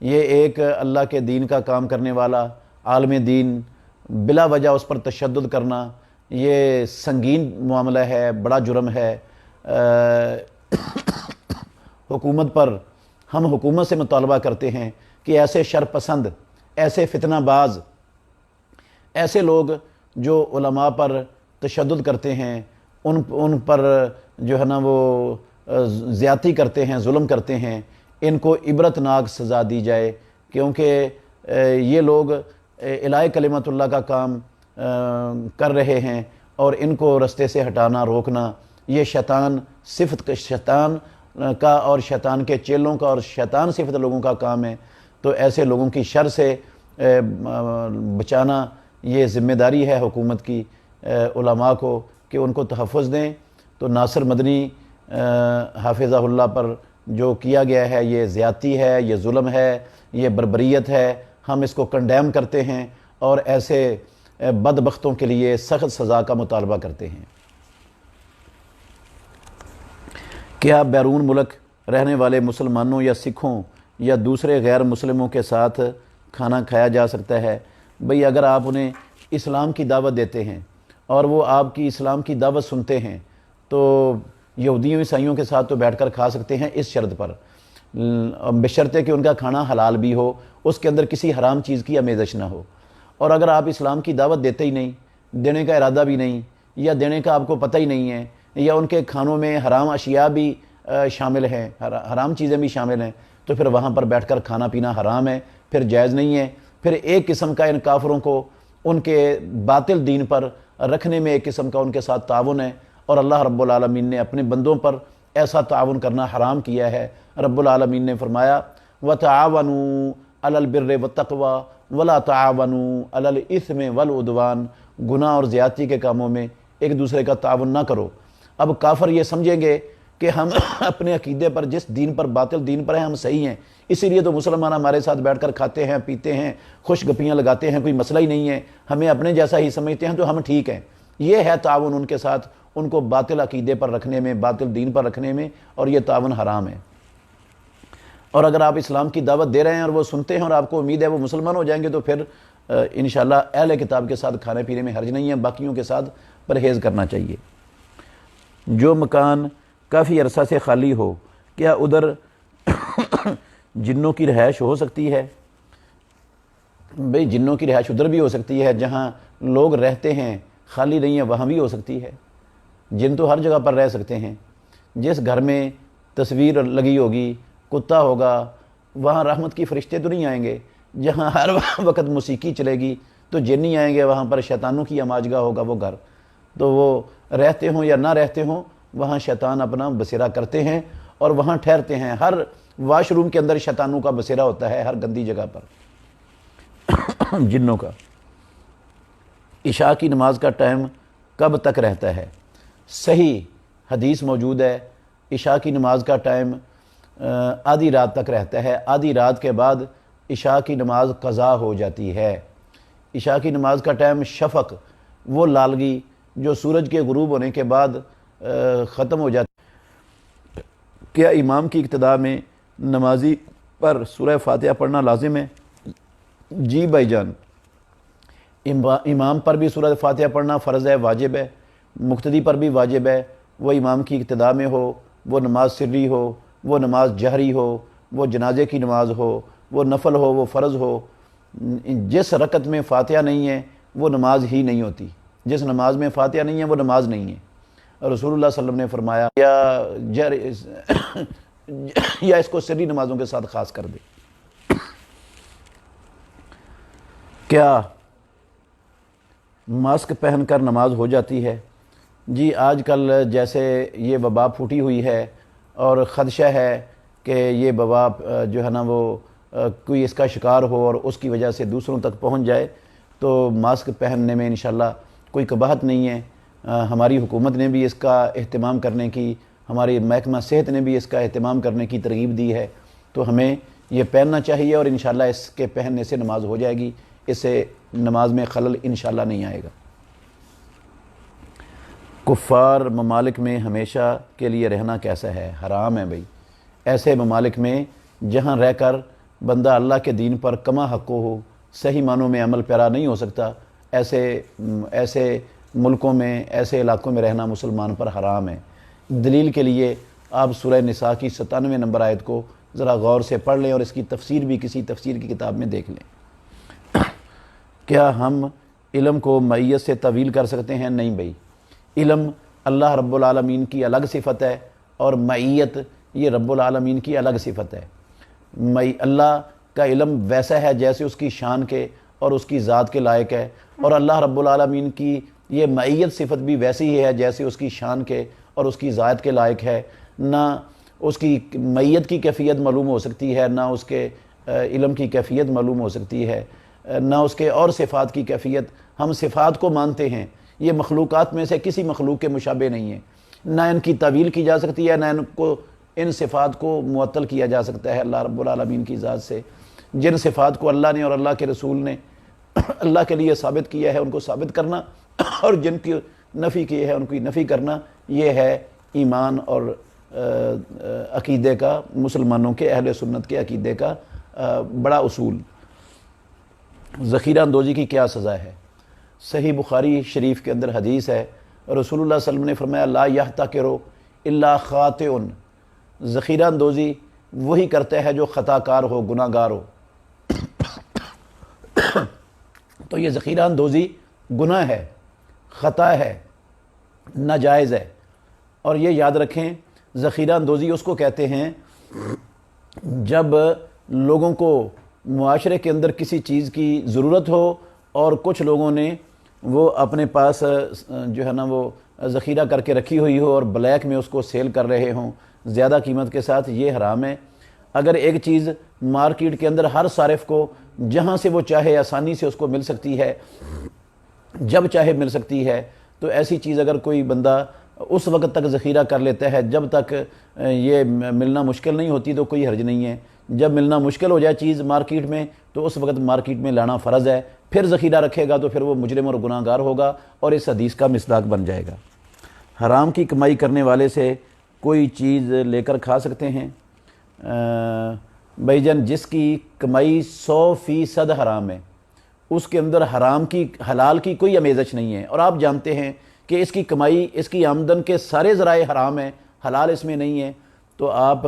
یہ ایک اللہ کے دین کا کام کرنے والا عالم دین بلا وجہ اس پر تشدد کرنا یہ سنگین معاملہ ہے، بڑا جرم ہے۔ حکومت پر ہم حکومت سے مطالبہ کرتے ہیں کہ ایسے شر پسند، ایسے فتنہ باز، ایسے لوگ جو علماء پر تشدد کرتے ہیں، ان پر جو ہے نا وہ زیادتی کرتے ہیں، ظلم کرتے ہیں، ان کو عبرتناک سزا دی جائے، کیونکہ یہ لوگ اعلاء کلمت اللہ کا کام کر رہے ہیں اور ان کو رستے سے ہٹانا، روکنا یہ شیطان صفت شیطان کا اور شیطان کے چیلوں کا اور شیطان صفت لوگوں کا کام ہے۔ تو ایسے لوگوں کی شر سے بچانا یہ ذمہ داری ہے حکومت کی، علماء کو کہ ان کو تحفظ دیں۔ تو ناصر مدنی حافظہ اللہ پر جو کیا گیا ہے یہ زیادتی ہے، یہ ظلم ہے، یہ بربریت ہے، ہم اس کو کنڈیم کرتے ہیں اور ایسے بدبختوں کے لیے سخت سزا کا مطالبہ کرتے ہیں۔ کیا بیرون ملک رہنے والے مسلمانوں یا سکھوں یا دوسرے غیر مسلموں کے ساتھ کھانا کھایا جا سکتا ہے؟ بھئی اگر آپ انہیں اسلام کی دعوت دیتے ہیں اور وہ آپ کی اسلام کی دعوت سنتے ہیں تو یہودیوں عیسائیوں کے ساتھ تو بیٹھ کر کھا سکتے ہیں، اس شرط پر بشرطے کہ ان کا کھانا حلال بھی ہو، اس کے اندر کسی حرام چیز کی آمیزش نہ ہو۔ اور اگر آپ اسلام کی دعوت دیتے ہی نہیں، دینے کا ارادہ بھی نہیں، یا دینے کا آپ کو پتہ ہی نہیں ہے، یا ان کے کھانوں میں حرام اشیاء بھی شامل ہیں، حرام چیزیں بھی شامل ہیں، تو پھر وہاں پر بیٹھ کر کھانا پینا حرام ہے، پھر جائز نہیں ہے۔ پھر ایک قسم کا ان کافروں کو ان کے باطل دین پر رکھنے میں ایک قسم کا ان کے ساتھ تعاون ہے، اور اللہ رب العالمین نے اپنے بندوں پر ایسا تعاون کرنا حرام کیا ہے۔ رب العالمین نے فرمایا وَتَعَاوَنُوا عَلَى الْبِرِّ وَالتَّقْوَى وَلَا تَعَاوَنُوا عَلَى الْإِثْمِ وَالْعُدْوَانِ، گناہ اور زیادتی کے کاموں میں ایک دوسرے کا تعاون نہ کرو۔ اب کافر یہ سمجھیں گے کہ ہم اپنے عقیدے پر، جس دین پر، باطل دین پر ہیں، ہم صحیح ہیں، اسی لیے تو مسلمان ہمارے ساتھ بیٹھ کر کھاتے ہیں، پیتے ہیں، خوش گپیاں لگاتے ہیں، کوئی مسئلہ ہی نہیں ہے، ہمیں اپنے جیسا ہی سمجھتے ہیں تو ہم ٹھیک ہیں۔ یہ ہے تعاون ان کے ساتھ، ان کو باطل عقیدے پر رکھنے میں، باطل دین پر رکھنے میں، اور یہ تعاون حرام ہے۔ اور اگر آپ اسلام کی دعوت دے رہے ہیں اور وہ سنتے ہیں اور آپ کو امید ہے وہ مسلمان ہو جائیں گے تو پھر انشاءاللہ اہل کتاب کے ساتھ کھانے پینے میں حرج نہیں ہے، باقیوں کے ساتھ پرہیز کرنا چاہیے۔ جو مکان کافی عرصہ سے خالی ہو، کیا ادھر جنوں کی رہائش ہو سکتی ہے؟ بھئی جنوں کی رہائش ادھر بھی ہو سکتی ہے، جہاں لوگ رہتے ہیں خالی نہیں ہے وہاں بھی ہو سکتی ہے۔ جن تو ہر جگہ پر رہ سکتے ہیں۔ جس گھر میں تصویر لگی ہوگی، کتا ہوگا، وہاں رحمت کی فرشتے تو نہیں آئیں گے۔ جہاں ہر وقت موسیقی چلے گی تو جن نہیں آئیں گے، وہاں پر شیطانوں کی ہماجگاہ ہوگا وہ گھر۔ تو وہ رہتے ہوں یا نہ رہتے ہوں، وہاں شیطان اپنا بسیرا کرتے ہیں اور وہاں ٹھہرتے ہیں۔ ہر واش روم کے اندر شیطانوں کا بسیرا ہوتا ہے، ہر گندی جگہ پر جنوں کا۔ عشاء کی نماز کا ٹائم کب تک رہتا ہے؟ صحیح حدیث موجود ہے، عشاء کی نماز کا ٹائم آدھی رات تک رہتا ہے۔ آدھی رات کے بعد عشاء کی نماز قضا ہو جاتی ہے۔ عشاء کی نماز کا ٹائم شفق، وہ لالگی جو سورج کے غروب ہونے کے بعد ختم ہو جاتی ہے۔ کیا امام کی اقتداء میں نمازی پر سورہ فاتحہ پڑھنا لازم ہے؟ جی بھائی جان، امام پر بھی سورہ فاتحہ پڑھنا فرض ہے، واجب ہے۔ مقتدی پر بھی واجب ہے، وہ امام کی اقتداء میں ہو، وہ نماز سری ہو، وہ نماز جہری ہو، وہ جنازے کی نماز ہو، وہ نفل ہو، وہ فرض ہو۔ جس رکعت میں فاتحہ نہیں ہے وہ نماز ہی نہیں ہوتی۔ جس نماز میں فاتحہ نہیں ہے وہ نماز نہیں ہے۔ رسول اللہ صلی اللہ علیہ وسلم نے فرمایا یا اس کو سری نمازوں کے ساتھ خاص کر دے۔ کیا ماسک پہن کر نماز ہو جاتی ہے؟ جی آج کل جیسے یہ وبا پھوٹی ہوئی ہے اور خدشہ ہے کہ یہ وبا جو ہے نا وہ کوئی اس کا شکار ہو اور اس کی وجہ سے دوسروں تک پہنچ جائے، تو ماسک پہننے میں انشاءاللہ کوئی قباحت نہیں ہے۔ ہماری حکومت نے بھی اس کا اہتمام کرنے کی، ہماری محکمہ صحت نے بھی اس کا اہتمام کرنے کی ترغیب دی ہے، تو ہمیں یہ پہننا چاہیے اور انشاءاللہ اس کے پہننے سے نماز ہو جائے گی، اس سے نماز میں خلل انشاءاللہ نہیں آئے گا۔ کفار ممالک میں ہمیشہ کے لیے رہنا کیسا ہے؟ حرام ہے بھائی۔ ایسے ممالک میں جہاں رہ کر بندہ اللہ کے دین پر کما حقو ہو، صحیح معنوں میں عمل پیرا نہیں ہو سکتا، ایسے ملکوں میں، ایسے علاقوں میں رہنا مسلمان پر حرام ہے۔ دلیل کے لیے آپ سورہ نساء کی 97 نمبر آیت کو ذرا غور سے پڑھ لیں اور اس کی تفسیر بھی کسی تفسیر کی کتاب میں دیکھ لیں۔ کیا ہم علم کو معیت سے طویل کر سکتے ہیں؟ نہیں بھائی، علم اللہ رب العالمین کی الگ صفت ہے اور معیت یہ رب العالمین کی الگ صفت ہے۔ اللہ کا علم ویسا ہے جیسے اس کی شان کے اور اس کی ذات کے لائق ہے، اور اللہ رب العالمین کی یہ معیت صفت بھی ویسی ہی ہے جیسے اس کی شان کے اور اس کی ذات کے لائق ہے۔ نہ اس کی معیت کی کیفیت معلوم ہو سکتی ہے، نہ اس کے علم کی کیفیت معلوم ہو سکتی ہے، نہ اس کے اور صفات کی کیفیت۔ ہم صفات کو مانتے ہیں، یہ مخلوقات میں سے کسی مخلوق کے مشابہ نہیں ہیں، نہ ان کی تعویل کی جا سکتی ہے، نہ ان صفات کو معطل کیا جا سکتا ہے اللہ رب العالمین کی ذات سے۔ جن صفات کو اللہ نے اور اللہ کے رسول نے اللہ کے لیے ثابت کیا ہے ان کو ثابت کرنا، اور جن کی نفی کی ہے ان کی نفی کرنا، یہ ہے ایمان اور عقیدے کا، مسلمانوں کے اہل سنت کے عقیدے کا بڑا اصول۔ ذخیرہ اندوزی کی کیا سزا ہے؟ صحیح بخاری شریف کے اندر حدیث ہے، رسول اللہ صلی اللہ علیہ وسلم نے فرمایا لا یحتکروا الا خاطئ، ذخیرہ اندوزی وہی کرتا ہے جو خطا کار ہو، گناہ گار ہو۔ تو یہ ذخیرہ اندوزی گناہ ہے، خطا ہے، ناجائز ہے۔ اور یہ یاد رکھیں، ذخیرہ اندوزی اس کو کہتے ہیں جب لوگوں کو معاشرے کے اندر کسی چیز کی ضرورت ہو اور کچھ لوگوں نے وہ اپنے پاس جو ہے نا وہ ذخیرہ کر کے رکھی ہوئی ہو اور بلیک میں اس کو سیل کر رہے ہوں زیادہ قیمت کے ساتھ، یہ حرام ہے۔ اگر ایک چیز مارکیٹ کے اندر ہر صارف کو جہاں سے وہ چاہے آسانی سے اس کو مل سکتی ہے، جب چاہے مل سکتی ہے، تو ایسی چیز اگر کوئی بندہ اس وقت تک ذخیرہ کر لیتا ہے جب تک یہ ملنا مشکل نہیں ہوتی تو کوئی حرج نہیں ہے۔ جب ملنا مشکل ہو جائے چیز مارکیٹ میں تو اس وقت مارکیٹ میں لانا فرض ہے، پھر ذخیرہ رکھے گا تو پھر وہ مجرم اور گناہ گار ہوگا اور اس حدیث کا مصداق بن جائے گا۔ حرام کی کمائی کرنے والے سے کوئی چیز لے کر کھا سکتے ہیں؟ بھائی جان، جس کی کمائی 100% حرام ہے، اس کے اندر حرام کی حلال کی کوئی آمیزش نہیں ہے۔ اور آپ جانتے ہیں کہ کہ اس کی کمائی، اس کی آمدن کے سارے ذرائع حرام ہیں، حلال اس میں نہیں ہے، تو آپ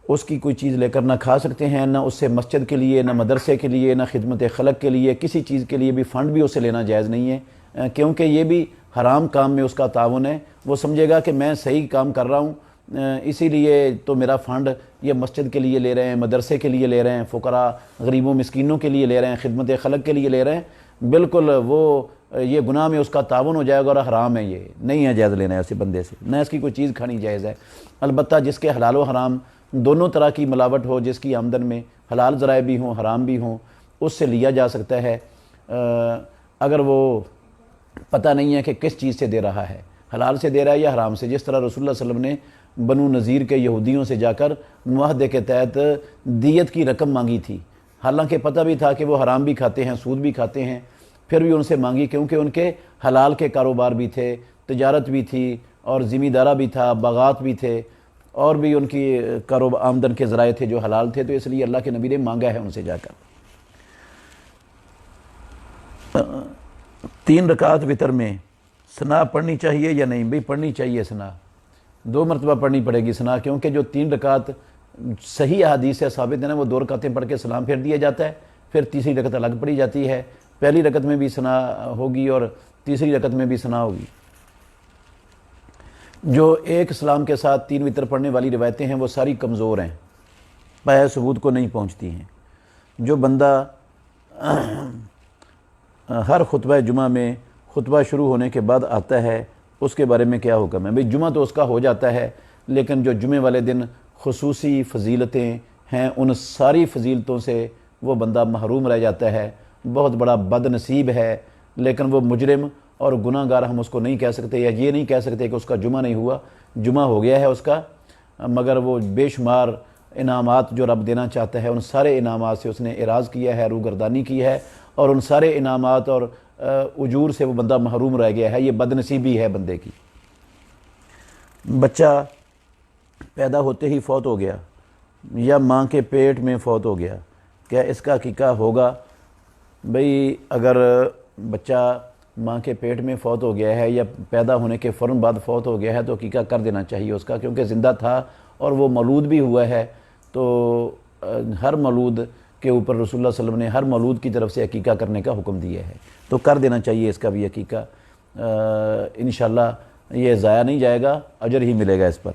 اس کی کوئی چیز لے کر نہ کھا سکتے ہیں، نہ اس سے مسجد کے لیے، نہ مدرسے کے لیے، نہ خدمت خلق کے لیے، کسی چیز کے لیے بھی فنڈ بھی اسے لینا جائز نہیں ہے، کیونکہ یہ بھی حرام کام میں اس کا تعاون ہے۔ وہ سمجھے گا کہ میں صحیح کام کر رہا ہوں، اسی لیے تو میرا فنڈ یہ مسجد کے لیے لے رہے ہیں، مدرسے کے لیے لے رہے ہیں، فقراء غریبوں مسکینوں کے لیے لے رہے ہیں، خدمت خلق کے لیے لے رہے ہیں، بالکل وہ یہ گناہ میں اس کا تعاون ہو جائے گا، اور حرام ہے، یہ نہیں ہے جائز لینا ہے ایسے بندے سے، نہ اس کی کوئی چیز کھانی جائز ہے۔ البتہ جس کے حلال و حرام دونوں طرح کی ملاوٹ ہو، جس کی آمدن میں حلال ذرائع بھی ہوں، حرام بھی ہوں، اس سے لیا جا سکتا ہے، اگر وہ پتہ نہیں ہے کہ کس چیز سے دے رہا ہے، حلال سے دے رہا ہے یا حرام سے۔ جس طرح رسول اللہ صلی اللہ علیہ وسلم نے بنو نذیر کے یہودیوں سے جا کر معاہدے کے تحت دیت کی رقم مانگی تھی، حالانکہ پتہ بھی تھا کہ وہ حرام بھی کھاتے ہیں، سود بھی کھاتے ہیں، پھر بھی ان سے مانگی، کیونکہ ان کے حلال کے کاروبار بھی تھے، تجارت بھی تھی، اور زمیندارہ بھی تھا، باغات بھی تھے، اور بھی ان کی کاروبار آمدن کے ذرائع تھے جو حلال تھے، تو اس لیے اللہ کے نبی نے مانگا ہے ان سے جا کر۔ 3 رکعت وتر میں ثنا پڑھنی چاہیے یا نہیں؟ بھئی پڑھنی چاہیے ثنا، 2 مرتبہ پڑھنی پڑے گی ثنا، کیونکہ جو 3 رکعت صحیح احادیث سے ثابت ہے نا، وہ 2 رکعتیں پڑھ کے سلام پھیر دیا جاتا ہے، پھر تیسری رکعت الگ پڑھی جاتی ہے، پہلی رکعت میں بھی ثنا ہوگی اور تیسری رکعت میں بھی ثنا ہوگی۔ جو ایک سلام کے ساتھ 3 وتر پڑھنے والی روایتیں ہیں وہ ساری کمزور ہیں، پایہ ثبوت کو نہیں پہنچتی ہیں۔ جو بندہ ہر خطبہ جمعہ میں خطبہ شروع ہونے کے بعد آتا ہے، اس کے بارے میں کیا حکم ہے؟ بھئی جمعہ تو اس کا ہو جاتا ہے، لیکن جو جمعے والے دن خصوصی فضیلتیں ہیں، ان ساری فضیلتوں سے وہ بندہ محروم رہ جاتا ہے، بہت بڑا بد نصیب ہے، لیکن وہ مجرم اور گناہ گار ہم اس کو نہیں کہہ سکتے، یا یہ نہیں کہہ سکتے کہ اس کا جمعہ نہیں ہوا، جمعہ ہو گیا ہے اس کا، مگر وہ بے شمار انعامات جو رب دینا چاہتا ہے ان سارے انعامات سے اس نے اعراض کیا ہے، روگردانی کی ہے، اور ان سارے انعامات اور اجور سے وہ بندہ محروم رہ گیا ہے۔ یہ بد نصیبی ہے بندے کی۔ بچہ پیدا ہوتے ہی فوت ہو گیا یا ماں کے پیٹ میں فوت ہو گیا، کیا اس کا عقیقہ ہوگا؟ بھئی اگر بچہ ماں کے پیٹ میں فوت ہو گیا ہے یا پیدا ہونے کے فوراً بعد فوت ہو گیا ہے تو عقیقہ کر دینا چاہیے اس کا، کیونکہ زندہ تھا اور وہ مولود بھی ہوا ہے، تو ہر مولود کے اوپر رسول اللہ صلی اللہ علیہ وسلم نے ہر مولود کی طرف سے عقیقہ کرنے کا حکم دیا ہے، تو کر دینا چاہیے اس کا بھی عقیقہ، انشاءاللہ یہ ضائع نہیں جائے گا، اجر ہی ملے گا اس پر۔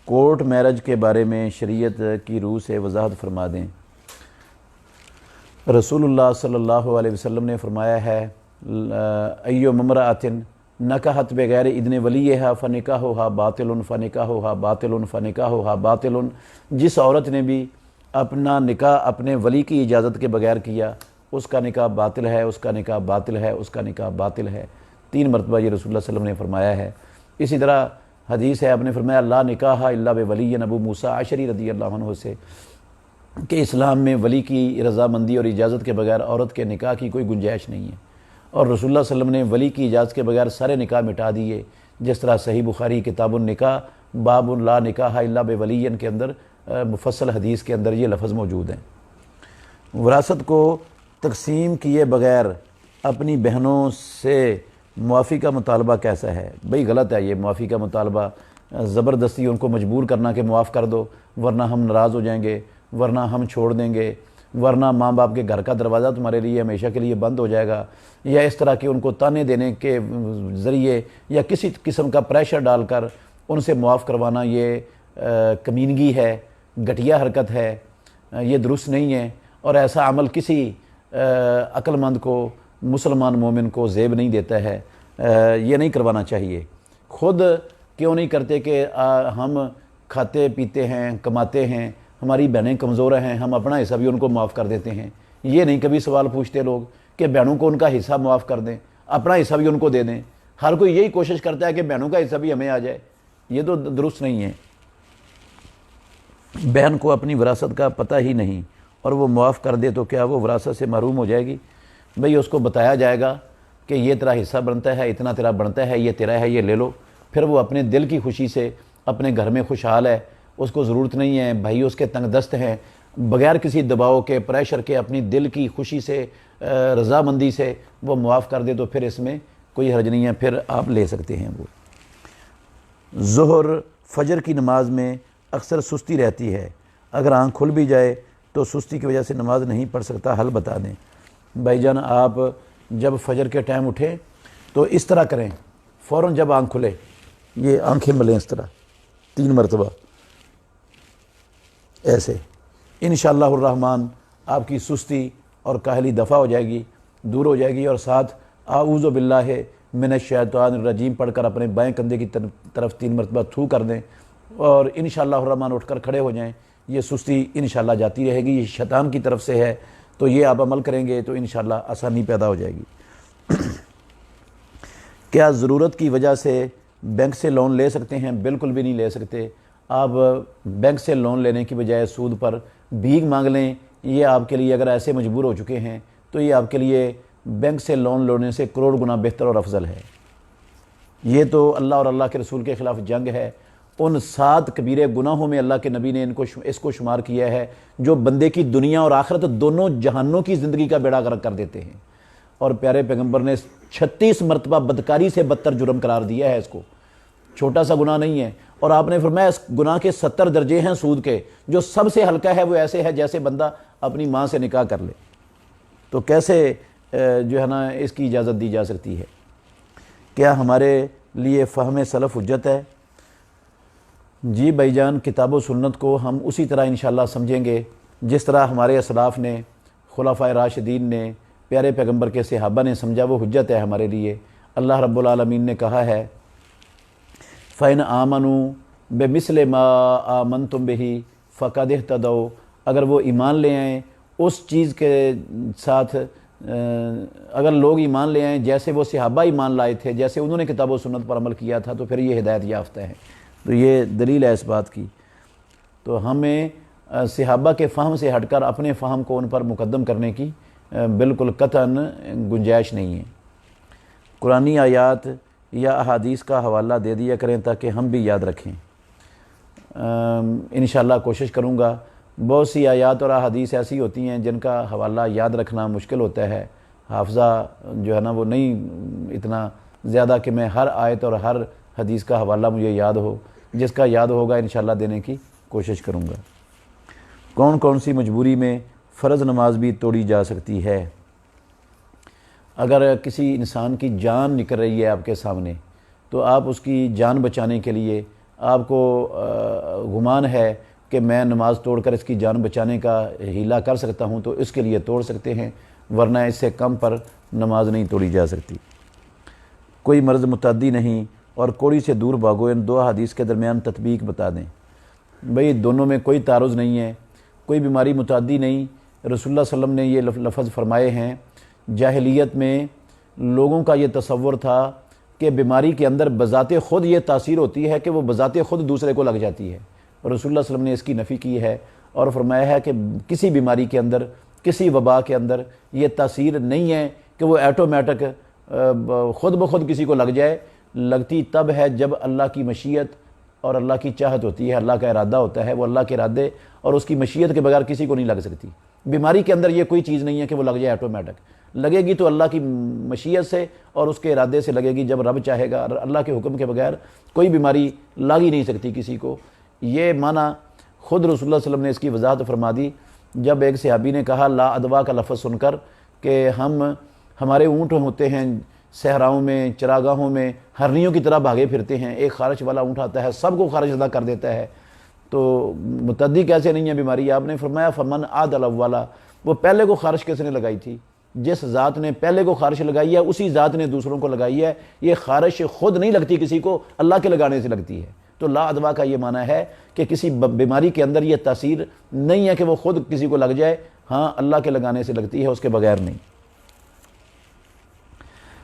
کورٹ میرج کے بارے میں شریعت کی روح سے وضاحت فرما دیں۔ رسول اللہ صلی اللہ علیہ وسلم نے فرمایا ہے، ایو ممرأۃ نکحت بغیر اذن ولیہا فنکاحہا باطل فنکاحہا باطل فنکاحہا باطل، جس عورت نے بھی اپنا نکاح اپنے ولی کی اجازت کے بغیر کیا، اس کا نکاح باطل ہے، اس کا نکاح باطل ہے، اس کا نکاح باطل ہے۔ 3 مرتبہ یہ رسول اللہ صلی اللہ علیہ وسلم نے فرمایا ہے۔ اسی طرح حدیث ہے، آپ نے فرمایا لا نکاح الا بولی، ابو موسیٰ اشعری رضی اللہ عنہ سے، کہ اسلام میں ولی کی رضامندی اور اجازت کے بغیر عورت کے نکاح کی کوئی گنجائش نہیں ہے، اور رسول اللہ صلی اللہ علیہ وسلم نے ولی کی اجازت کے بغیر سارے نکاح مٹا دیے، جس طرح صحیح بخاری کتاب النکاح باب لا نکاح الا بولی کے اندر مفصل حدیث کے اندر یہ لفظ موجود ہیں۔ وراثت کو تقسیم کیے بغیر اپنی بہنوں سے معافی کا مطالبہ کیسا ہے؟ بھئی غلط ہے یہ معافی کا مطالبہ، زبردستی ان کو مجبور کرنا کہ معاف کر دو ورنہ ہم ناراض ہو جائیں گے، ورنہ ہم چھوڑ دیں گے، ورنہ ماں باپ کے گھر کا دروازہ تمہارے لیے ہمیشہ کے لیے بند ہو جائے گا، یا اس طرح کے ان کو تانے دینے کے ذریعے یا کسی قسم کا پریشر ڈال کر ان سے معاف کروانا، یہ کمینگی ہے، گھٹیا حرکت ہے، یہ درست نہیں ہے، اور ایسا عمل کسی عقل مند کو، مسلمان مومن کو زیب نہیں دیتا ہے، یہ نہیں کروانا چاہیے۔ خود کیوں نہیں کرتے کہ ہم کھاتے پیتے ہیں، کماتے ہیں، ہماری بہنیں کمزور ہیں، ہم اپنا حصہ بھی ان کو معاف کر دیتے ہیں، یہ نہیں کبھی سوال پوچھتے لوگ کہ بہنوں کو ان کا حصہ معاف کر دیں، اپنا حصہ بھی ان کو دے دیں۔ ہر کوئی یہی کوشش کرتا ہے کہ بہنوں کا حصہ بھی ہمیں آ جائے، یہ تو درست نہیں ہے۔ بہن کو اپنی وراثت کا پتہ ہی نہیں اور وہ معاف کر دے تو کیا وہ وراثت سے محروم ہو جائے گی؟ بھئی اس کو بتایا جائے گا کہ یہ تیرا حصہ بنتا ہے، اتنا تیرا بنتا ہے، یہ تیرا ہے، یہ لے لو، پھر وہ اپنے دل کی خوشی سے اپنے گھر میں خوشحال ہے، اس کو ضرورت نہیں ہے، بھائی اس کے تنگ دست ہیں، بغیر کسی دباؤ کے، پریشر کے، اپنی دل کی خوشی سے، رضامندی سے وہ معاف کر دے تو پھر اس میں کوئی حرج نہیں ہے، پھر آپ لے سکتے ہیں وہ۔ ظہر فجر کی نماز میں اکثر سستی رہتی ہے، اگر آنکھ کھل بھی جائے تو سستی کی وجہ سے نماز نہیں پڑھ سکتا، حل بتا دیں۔ بھائی جان، آپ جب فجر کے ٹائم اٹھیں تو اس طرح کریں، فوراً جب آنکھ کھلے یہ آنکھیں ملیں اس طرح 3 مرتبہ ایسے، انشاءاللہ الرحمن آپ کی سستی اور کاہلی دفع ہو جائے گی، دور ہو جائے گی، اور ساتھ اعوذ باللہ من الشیطان الرجیم پڑھ کر اپنے بائیں کندھے کی طرف 3 مرتبہ تھو کر دیں، اور انشاءاللہ الرحمن اٹھ کر کھڑے ہو جائیں۔ یہ سستی انشاءاللہ جاتی رہے گی، یہ شیطان کی طرف سے ہے، تو یہ آپ عمل کریں گے تو انشاءاللہ آسانی پیدا ہو جائے گی۔ کیا ضرورت کی وجہ سے بینک سے لون لے سکتے ہیں؟ بالکل بھی نہیں لے سکتے۔ آپ بینک سے لون لینے کی بجائے سود پر بھیک مانگ لیں، یہ آپ کے لیے، اگر ایسے مجبور ہو چکے ہیں تو یہ آپ کے لیے بینک سے لون لینے سے کروڑ گنا بہتر اور افضل ہے۔ یہ تو اللہ اور اللہ کے رسول کے خلاف جنگ ہے۔ ان 7 کبیرے گناہوں میں اللہ کے نبی نے اس کو شمار کیا ہے جو بندے کی دنیا اور آخرت دونوں جہانوں کی زندگی کا بیڑا غرق کر دیتے ہیں، اور پیارے پیغمبر نے 36 مرتبہ بدکاری سے بدتر جرم قرار دیا ہے اس کو، چھوٹا سا گناہ نہیں ہے۔ اور آپ نے فرمایا اس گناہ کے 70 درجے ہیں سود کے، جو سب سے ہلکا ہے وہ ایسے ہے جیسے بندہ اپنی ماں سے نکاح کر لے، تو کیسے جو ہے نا اس کی اجازت دی جا سکتی ہے؟ کیا ہمارے لیے فہم سلف حجت ہے؟ جی بھائی جان، کتاب و سنت کو ہم اسی طرح انشاءاللہ سمجھیں گے جس طرح ہمارے اسلاف نے، خلفائے راشدین نے، پیارے پیغمبر کے صحابہ نے سمجھا، وہ حجت ہے ہمارے لیے۔ اللہ رب العالمین نے کہا ہے فَإِنْ آمَنُوا بِمِثْلِ مَا آمَنْتُمْ بِهِ فَقَدِ اهْتَدَوْا، اگر وہ ایمان لے آئیں اس چیز کے ساتھ، اگر لوگ ایمان لے آئیں جیسے وہ صحابہ ایمان لائے تھے، جیسے انہوں نے کتاب و سنت پر عمل کیا تھا، تو پھر یہ ہدایت یافتہ ہیں۔ تو یہ دلیل ہے اس بات کی۔ تو ہمیں صحابہ کے فہم سے ہٹ کر اپنے فہم کو ان پر مقدم کرنے کی بالکل قطعاً گنجائش نہیں ہے۔ قرآنی آیات یا احادیث کا حوالہ دے دیا کریں تاکہ ہم بھی یاد رکھیں۔ انشاءاللہ کوشش کروں گا۔ بہت سی آیات اور احادیث ایسی ہوتی ہیں جن کا حوالہ یاد رکھنا مشکل ہوتا ہے، حافظہ جو ہے نا وہ نہیں اتنا زیادہ کہ میں ہر آیت اور ہر حدیث کا حوالہ مجھے یاد ہو۔ جس کا یاد ہوگا انشاءاللہ دینے کی کوشش کروں گا۔ کون کون سی مجبوری میں فرض نماز بھی توڑی جا سکتی ہے؟ اگر کسی انسان کی جان نکل رہی ہے آپ کے سامنے، تو آپ اس کی جان بچانے کے لیے، آپ کو گمان ہے کہ میں نماز توڑ کر اس کی جان بچانے کا ہیلہ کر سکتا ہوں، تو اس کے لیے توڑ سکتے ہیں، ورنہ اس سے کم پر نماز نہیں توڑی جا سکتی۔ کوئی مرض متعدی نہیں اور کوڑی سے دور بھاگو، ان 2 حدیث کے درمیان تطبیق بتا دیں۔ بھئی دونوں میں کوئی تعارض نہیں ہے، کوئی بیماری متعدی نہیں۔ رسول اللہ صلی اللہ علیہ وسلم نے یہ لفظ فرمائے ہیں۔ جاہلیت میں لوگوں کا یہ تصور تھا کہ بیماری کے اندر بذات خود یہ تاثیر ہوتی ہے کہ وہ بذات خود دوسرے کو لگ جاتی ہے، اور رسول اللہ صلی اللہ علیہ وسلم نے اس کی نفی کی ہے اور فرمایا ہے کہ کسی بیماری کے اندر، کسی وبا کے اندر یہ تاثیر نہیں ہے کہ وہ ایٹومیٹک خود بخود کسی کو لگ جائے۔ لگتی تب ہے جب اللہ کی مشیت اور اللہ کی چاہت ہوتی ہے، اللہ کا ارادہ ہوتا ہے، وہ اللہ کے ارادے اور اس کی مشیت کے بغیر کسی کو نہیں لگ سکتی۔ بیماری کے اندر یہ کوئی چیز نہیں ہے کہ وہ لگ جائے ایٹومیٹک، لگے گی تو اللہ کی مشیت سے اور اس کے ارادے سے لگے گی، جب رب چاہے گا۔ اللہ کے حکم کے بغیر کوئی بیماری لگ ہی نہیں سکتی کسی کو۔ یہ معنی خود رسول اللہ صلی اللہ علیہ وسلم نے اس کی وضاحت فرما دی جب ایک صحابی نے کہا لا ادوا کا لفظ سن کر کہ ہمارے اونٹ ہوتے ہیں صحراؤں میں، چراگاہوں میں ہرنیوں کی طرح بھاگے پھرتے ہیں، ایک خارش والا اونٹ آتا ہے سب کو خارش ادا کر دیتا ہے، تو متعدی کیسے نہیں ہے بیماری؟ آپ نے فرمایا فمن عاد الاولا، وہ پہلے کو خارش کس نے لگائی تھی؟ جس ذات نے پہلے کو خارش لگائی ہے اسی ذات نے دوسروں کو لگائی ہے۔ یہ خارش خود نہیں لگتی کسی کو، اللہ کے لگانے سے لگتی ہے۔ تو لا ادوا کا یہ معنی ہے کہ کسی بیماری کے اندر یہ تاثیر نہیں ہے کہ وہ خود کسی کو لگ جائے، ہاں اللہ کے لگانے سے لگتی ہے، اس کے بغیر نہیں۔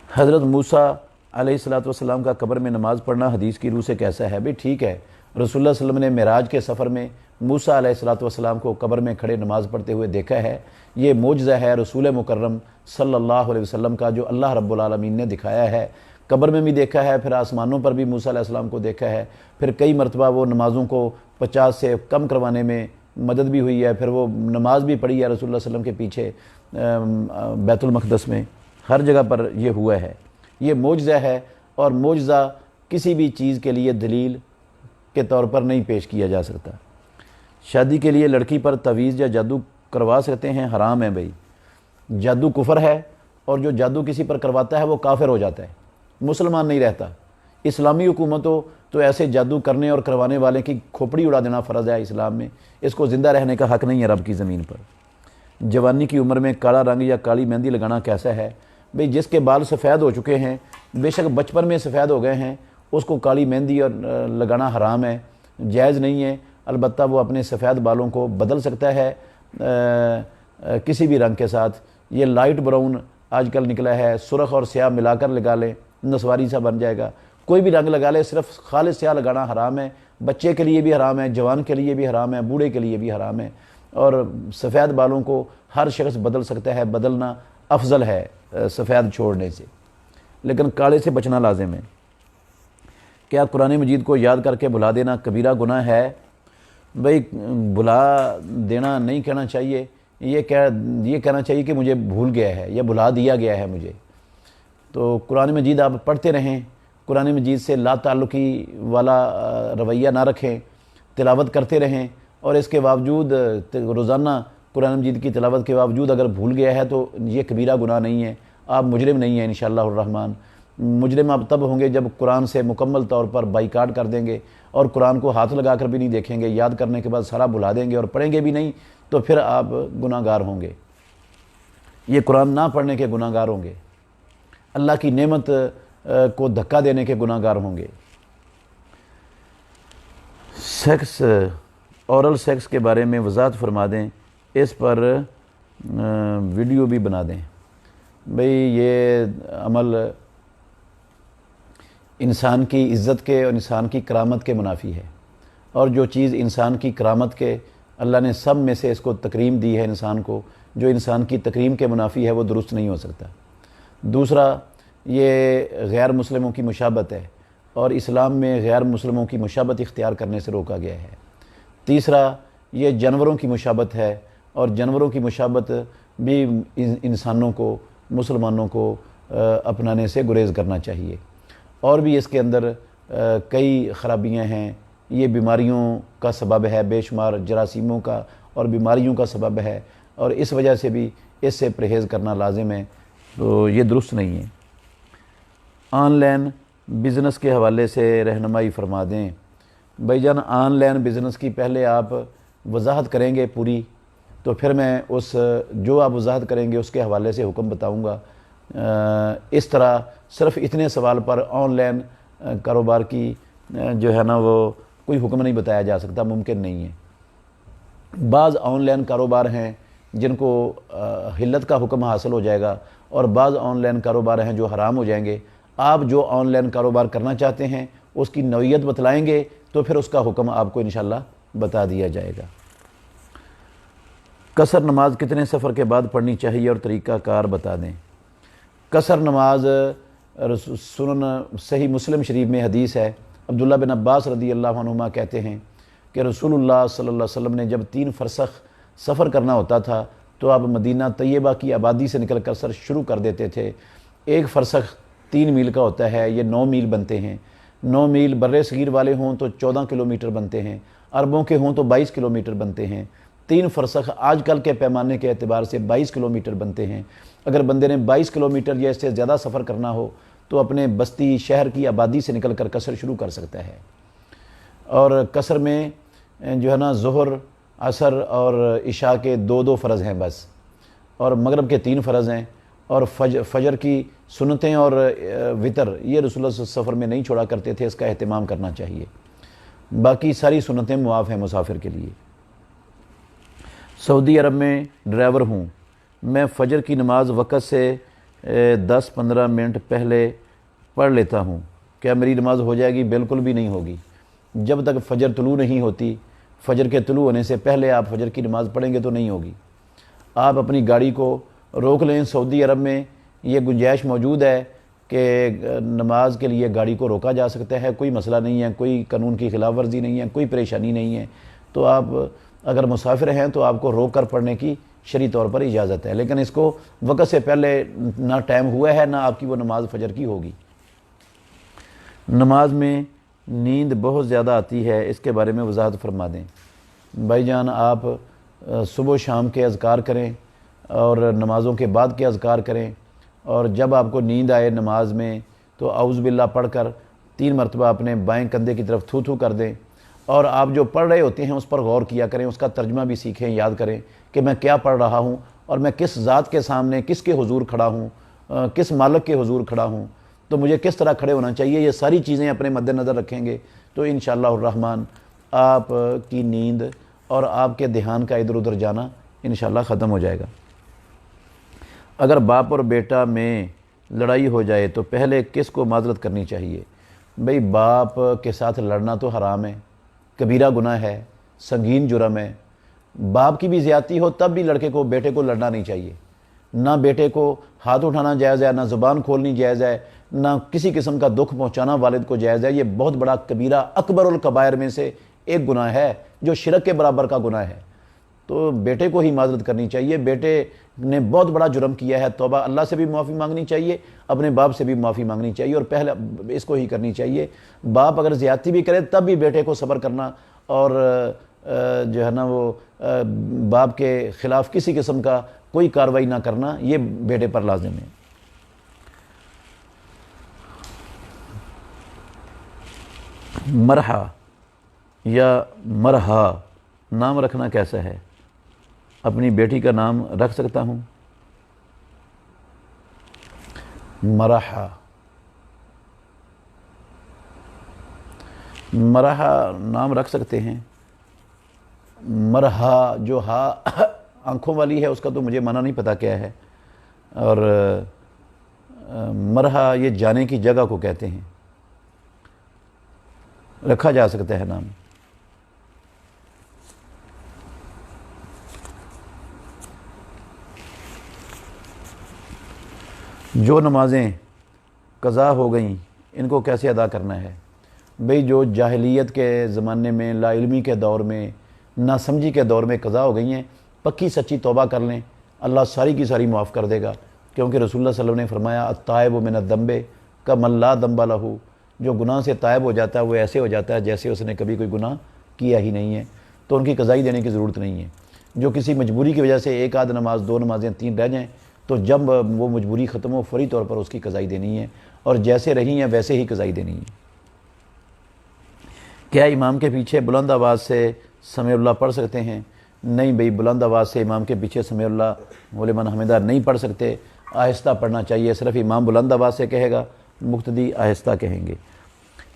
حضرت موسیٰ علیہ السلام کا قبر میں نماز پڑھنا حدیث کی روح سے کیسا ہے؟ بھی ٹھیک ہے۔ رسول اللہ صلی اللہ علیہ وسلم نے معراج کے سفر میں موسیٰ علیہ السلام کو قبر میں کھڑے نماز پڑھتے ہوئے دیکھا ہے۔ یہ معجزہ ہے رسول مکرم صلی اللہ علیہ وسلم کا جو اللہ رب العالمین نے دکھایا ہے۔ قبر میں بھی دیکھا ہے، پھر آسمانوں پر بھی موسیٰ علیہ السلام کو دیکھا ہے، پھر کئی مرتبہ وہ نمازوں کو 50 سے کم کروانے میں مدد بھی ہوئی ہے، پھر وہ نماز بھی پڑھی ہے رسول اللہ صلی اللہ علیہ وسلم کے پیچھے بیت المقدس میں، ہر جگہ پر یہ ہوا ہے۔ یہ معجزہ ہے، اور معجزہ کسی بھی چیز کے لیے دلیل کے طور پر نہیں پیش کیا جا سکتا۔ شادی کے لیے لڑکی پر تعویذ یا جادو کروا سکتے ہیں؟ حرام ہے بھائی، جادو کفر ہے، اور جو جادو کسی پر کرواتا ہے وہ کافر ہو جاتا ہے، مسلمان نہیں رہتا۔ اسلامی حکومت ہو تو ایسے جادو کرنے اور کروانے والے کی کھوپڑی اڑا دینا فرض ہے اسلام میں، اس کو زندہ رہنے کا حق نہیں ہے رب کی زمین پر۔ جوانی کی عمر میں کالا رنگ یا کالی مہندی لگانا کیسا ہے؟ بھئی جس کے بال سفید ہو چکے ہیں، بے شک بچپن میں سفید ہو گئے ہیں، اس کو کالی مہندی اور لگانا حرام ہے، جائز نہیں ہے۔ البتہ وہ اپنے سفید بالوں کو بدل سکتا ہے کسی بھی رنگ کے ساتھ۔ یہ لائٹ براؤن آج کل نکلا ہے، سرخ اور سیاہ ملا کر لگا لیں، نسواری سا بن جائے گا۔ کوئی بھی رنگ لگا لے، صرف خالص سیاہ لگانا حرام ہے، بچے کے لیے بھی حرام ہے، جوان کے لیے بھی حرام ہے، بوڑھے کے لیے بھی حرام ہے۔ اور سفید بالوں کو ہر شخص بدل سکتا ہے، بدلنا افضل ہے سفید چھوڑنے سے، لیکن کالے سے بچنا لازم ہے۔ کیا قرآن مجید کو یاد کر کے بھلا دینا کبیرہ گناہ ہے؟ بھئی بھلا دینا نہیں کہنا چاہیے، یہ کہنا چاہیے کہ مجھے بھول گیا ہے یا بھلا دیا گیا ہے مجھے۔ تو قرآن مجید آپ پڑھتے رہیں، قرآن مجید سے لا تعلقی والا رویہ نہ رکھیں، تلاوت کرتے رہیں، اور اس کے باوجود روزانہ قرآن مجید کی تلاوت کے باوجود اگر بھول گیا ہے تو یہ کبیرہ گناہ نہیں ہے، آپ مجرم نہیں ہیں انشاءاللہ الرحمن۔ مجرم آپ تب ہوں گے جب قرآن سے مکمل طور پر بائیکاٹ کر دیں گے اور قرآن کو ہاتھ لگا کر بھی نہیں دیکھیں گے، یاد کرنے کے بعد سارا بھلا دیں گے اور پڑھیں گے بھی نہیں، تو پھر آپ گناہ گار ہوں گے، یہ قرآن نہ پڑھنے کے گناہ گار ہوں گے، اللہ کی نعمت کو دھکا دینے کے گناہ گار ہوں گے۔ سیکس، اورل سیکس کے بارے میں وضاحت فرما دیں، اس پر ویڈیو بھی بنا دیں۔ بھئی یہ عمل انسان کی عزت کے اور انسان کی کرامت کے منافی ہے، اور جو چیز انسان کی کرامت کے اللہ نے سب میں سے اس کو تکریم دی ہے انسان کو، جو انسان کی تکریم کے منافی ہے وہ درست نہیں ہو سکتا۔ دوسرا، یہ غیر مسلموں کی مشابہت ہے، اور اسلام میں غیر مسلموں کی مشابہت اختیار کرنے سے روکا گیا ہے۔ تیسرا، یہ جانوروں کی مشابہت ہے، اور جانوروں کی مشابہت بھی انسانوں کو، مسلمانوں کو اپنانے سے گریز کرنا چاہیے۔ اور بھی اس کے اندر کئی خرابیاں ہیں، یہ بیماریوں کا سبب ہے، بے شمار جراثیموں کا اور بیماریوں کا سبب ہے، اور اس وجہ سے بھی اس سے پرہیز کرنا لازم ہے، تو یہ درست نہیں ہے۔ آن لائن بزنس کے حوالے سے رہنمائی فرما دیں۔ بھائی جان، آن لائن بزنس کی پہلے آپ وضاحت کریں گے پوری، تو پھر میں جو آپ وضاحت کریں گے اس کے حوالے سے حکم بتاؤں گا۔ اس طرح صرف اتنے سوال پر آن لائن کاروبار کی جو ہے نا وہ کوئی حکم نہیں بتایا جا سکتا، ممکن نہیں ہے۔ بعض آن لائن کاروبار ہیں جن کو حلت کا حکم حاصل ہو جائے گا، اور بعض آن لائن کاروبار ہیں جو حرام ہو جائیں گے۔ آپ جو آن لائن کاروبار کرنا چاہتے ہیں اس کی نوعیت بتلائیں گے تو پھر اس کا حکم آپ کو انشاءاللہ بتا دیا جائے گا۔ قصر نماز کتنے سفر کے بعد پڑھنی چاہیے اور طریقہ کار بتا دیں۔ قصر نماز سنن صحیح مسلم شریف میں حدیث ہے، عبداللہ بن عباس رضی اللہ عنہما کہتے ہیں کہ رسول اللہ صلی اللہ علیہ وسلم نے جب 3 فرسخ سفر کرنا ہوتا تھا تو آپ مدینہ طیبہ کی آبادی سے نکل کر قصر شروع کر دیتے تھے۔ 1 فرسخ 3 میل کا ہوتا ہے، یہ 9 میل بنتے ہیں۔ 9 میل بر صغیر والے ہوں تو 14 کلومیٹر بنتے ہیں، عربوں کے ہوں تو 22 کلومیٹر بنتے ہیں۔ 3 فرسخ آج کل کے پیمانے کے اعتبار سے 22 کلومیٹر بنتے ہیں۔ اگر بندے نے 22 کلومیٹر یا اس سے زیادہ سفر کرنا ہو تو اپنے بستی شہر کی آبادی سے نکل کر قصر شروع کر سکتا ہے۔ اور قصر میں جو ہے نا ظہر، عصر اور عشاء کے 2 فرض ہیں بس، اور مغرب کے 3 فرض ہیں، اور فجر کی سنتیں اور وطر یہ رسول اللہ سفر میں نہیں چھوڑا کرتے تھے، اس کا اہتمام کرنا چاہیے۔ باقی ساری سنتیں معاف ہیں مسافر کے لیے۔ سعودی عرب میں ڈرائیور ہوں، میں فجر کی نماز وقت سے 10-15 منٹ پہلے پڑھ لیتا ہوں، کیا میری نماز ہو جائے گی؟ بالکل بھی نہیں ہوگی۔ جب تک فجر طلوع نہیں ہوتی، فجر کے طلوع ہونے سے پہلے آپ فجر کی نماز پڑھیں گے تو نہیں ہوگی۔ آپ اپنی گاڑی کو روک لیں، سعودی عرب میں یہ گنجائش موجود ہے کہ نماز کے لیے گاڑی کو روکا جا سکتا ہے، کوئی مسئلہ نہیں ہے، کوئی قانون کی خلاف ورزی نہیں ہے، کوئی پریشانی نہیں ہے۔ تو آپ اگر مسافر ہیں تو آپ کو روک کر پڑھنے کی شرعی طور پر اجازت ہے، لیکن اس کو وقت سے پہلے نہ ٹائم ہوا ہے نہ آپ کی وہ نماز فجر کی ہوگی۔ نماز میں نیند بہت زیادہ آتی ہے، اس کے بارے میں وضاحت فرما دیں۔ بھائی جان، آپ صبح و شام کے اذکار کریں اور نمازوں کے بعد کے اذکار کریں، اور جب آپ کو نیند آئے نماز میں تو اعوذ باللہ پڑھ کر 3 مرتبہ اپنے بائیں کندھے کی طرف تھو تھو کر دیں، اور آپ جو پڑھ رہے ہوتے ہیں اس پر غور کیا کریں، اس کا ترجمہ بھی سیکھیں، یاد کریں کہ میں کیا پڑھ رہا ہوں اور میں کس ذات کے سامنے کس کے حضور کھڑا ہوں، کس مالک کے حضور کھڑا ہوں، تو مجھے کس طرح کھڑے ہونا چاہیے۔ یہ ساری چیزیں اپنے مد نظر رکھیں گے تو انشاءاللہ الرحمن آپ کی نیند اور آپ کے دھیان کا ادھر ادھر جانا انشاءاللہ ختم ہو جائے گا۔ اگر باپ اور بیٹا میں لڑائی ہو جائے تو پہلے کس کو معذرت کرنی چاہیے؟ بھئی باپ کے ساتھ لڑنا تو حرام ہے، کبیرہ گناہ ہے، سنگین جرم ہے۔ باپ کی بھی زیادتی ہو تب بھی لڑکے کو بیٹے کو لڑنا نہیں چاہیے، نہ بیٹے کو ہاتھ اٹھانا جائز ہے، نہ زبان کھولنی جائز ہے، نہ کسی قسم کا دکھ پہنچانا والد کو جائز ہے۔ یہ بہت بڑا کبیرہ اکبر الکبائر میں سے ایک گناہ ہے جو شرک کے برابر کا گناہ ہے، تو بیٹے کو ہی معذرت کرنی چاہیے۔ بیٹے نے بہت بڑا جرم کیا ہے، توبہ اللہ سے بھی معافی مانگنی چاہیے، اپنے باپ سے بھی معافی مانگنی چاہیے، اور پہلے اس کو ہی کرنی چاہیے۔ باپ اگر زیادتی بھی کرے تب بھی بیٹے کو صبر کرنا اور جو ہے نا وہ باپ کے خلاف کسی قسم کا کوئی کارروائی نہ کرنا، یہ بیٹے پر لازم ہے۔ مرحا یا مرحا نام رکھنا کیسا ہے؟ اپنی بیٹی کا نام رکھ سکتا ہوں؟ مرحا، مرحا نام رکھ سکتے ہیں۔ مرحا جو ہا آنکھوں والی ہے اس کا تو مجھے معنی نہیں پتہ کیا ہے، اور مرحا یہ جانے کی جگہ کو کہتے ہیں، رکھا جا سکتا ہے نام۔ جو نمازیں قضا ہو گئیں ان کو کیسے ادا کرنا ہے؟ بھئی جو جاہلیت کے زمانے میں، لا علمی کے دور میں، ناسمجھی کے دور میں قضا ہو گئی ہیں، پکی سچی توبہ کر لیں، اللہ ساری کی ساری معاف کر دے گا، کیونکہ رسول اللہ صلی اللہ علیہ وسلم نے فرمایا التائب من الذنب کمن لا ذنب لہ، جو گناہ سے تائب ہو جاتا ہے وہ ایسے ہو جاتا ہے جیسے اس نے کبھی کوئی گناہ کیا ہی نہیں ہے، تو ان کی قضائی دینے کی ضرورت نہیں ہے۔ جو کسی مجبوری کی وجہ سے ایک آدھ نماز، 2 نمازیں، 3 رہ جائیں تو جب وہ مجبوری ختم ہو فوری طور پر اس کی قضائی دینی ہے، اور جیسے رہی ہیں ویسے ہی قضائی دینی ہے۔ کیا امام کے پیچھے بلند آواز سے سمیع اللہ پڑھ سکتے ہیں؟ نہیں بھئی، بلند آواز سے امام کے پیچھے سمیع اللہ ولمن حمدہ نہیں پڑھ سکتے، آہستہ پڑھنا چاہیے۔ صرف امام بلند آواز سے کہے گا، مقتدی آہستہ کہیں گے۔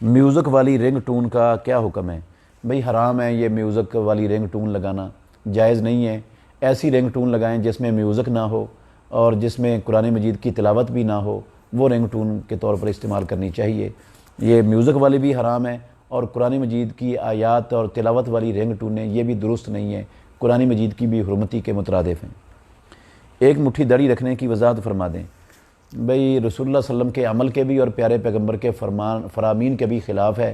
میوزک والی رنگ ٹون کا کیا حکم ہے؟ بھئی حرام ہے یہ میوزک والی رنگ ٹون لگانا، جائز نہیں ہے۔ ایسی رنگ ٹون لگائیں جس میں میوزک نہ ہو اور جس میں قرآن مجید کی تلاوت بھی نہ ہو، وہ رنگ ٹون کے طور پر استعمال کرنی چاہیے۔ یہ میوزک والی بھی حرام ہے، اور قرآن مجید کی آیات اور تلاوت والی رنگ ٹونیں یہ بھی درست نہیں ہے، قرآن مجید کی بھی حرمتی کے مترادف ہیں۔ ایک مٹھی داڑھی رکھنے کی وضاحت فرما دیں۔ بھئی رسول اللہ صلی اللہ علیہ وسلم کے عمل کے بھی اور پیارے پیغمبر کے فرامین کے بھی خلاف ہے،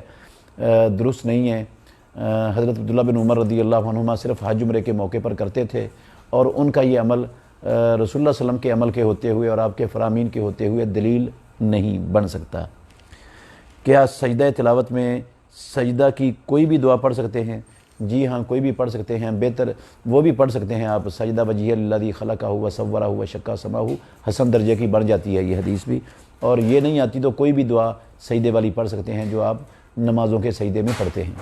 درست نہیں ہے۔ حضرت عبداللہ بن عمر رضی اللہ عنہما صرف حج عمرے کے موقع پر کرتے تھے، اور ان کا یہ عمل رسول اللہ صلی اللہ علیہ وسلم کے عمل کے ہوتے ہوئے اور آپ کے فرامین کے ہوتے ہوئے دلیل نہیں بن سکتا۔ کیا سجدہ تلاوت میں سجدہ کی کوئی بھی دعا پڑھ سکتے ہیں؟ جی ہاں، کوئی بھی پڑھ سکتے ہیں، بہتر وہ بھی پڑھ سکتے ہیں آپ، سجدہ وجیہ الذی خلقہ وصورہ وشقہ سمعہ، حسن درجے کی بڑھ جاتی ہے یہ حدیث بھی، اور یہ نہیں آتی تو کوئی بھی دعا سجدے والی پڑھ سکتے ہیں جو آپ نمازوں کے سجدے میں پڑھتے ہیں۔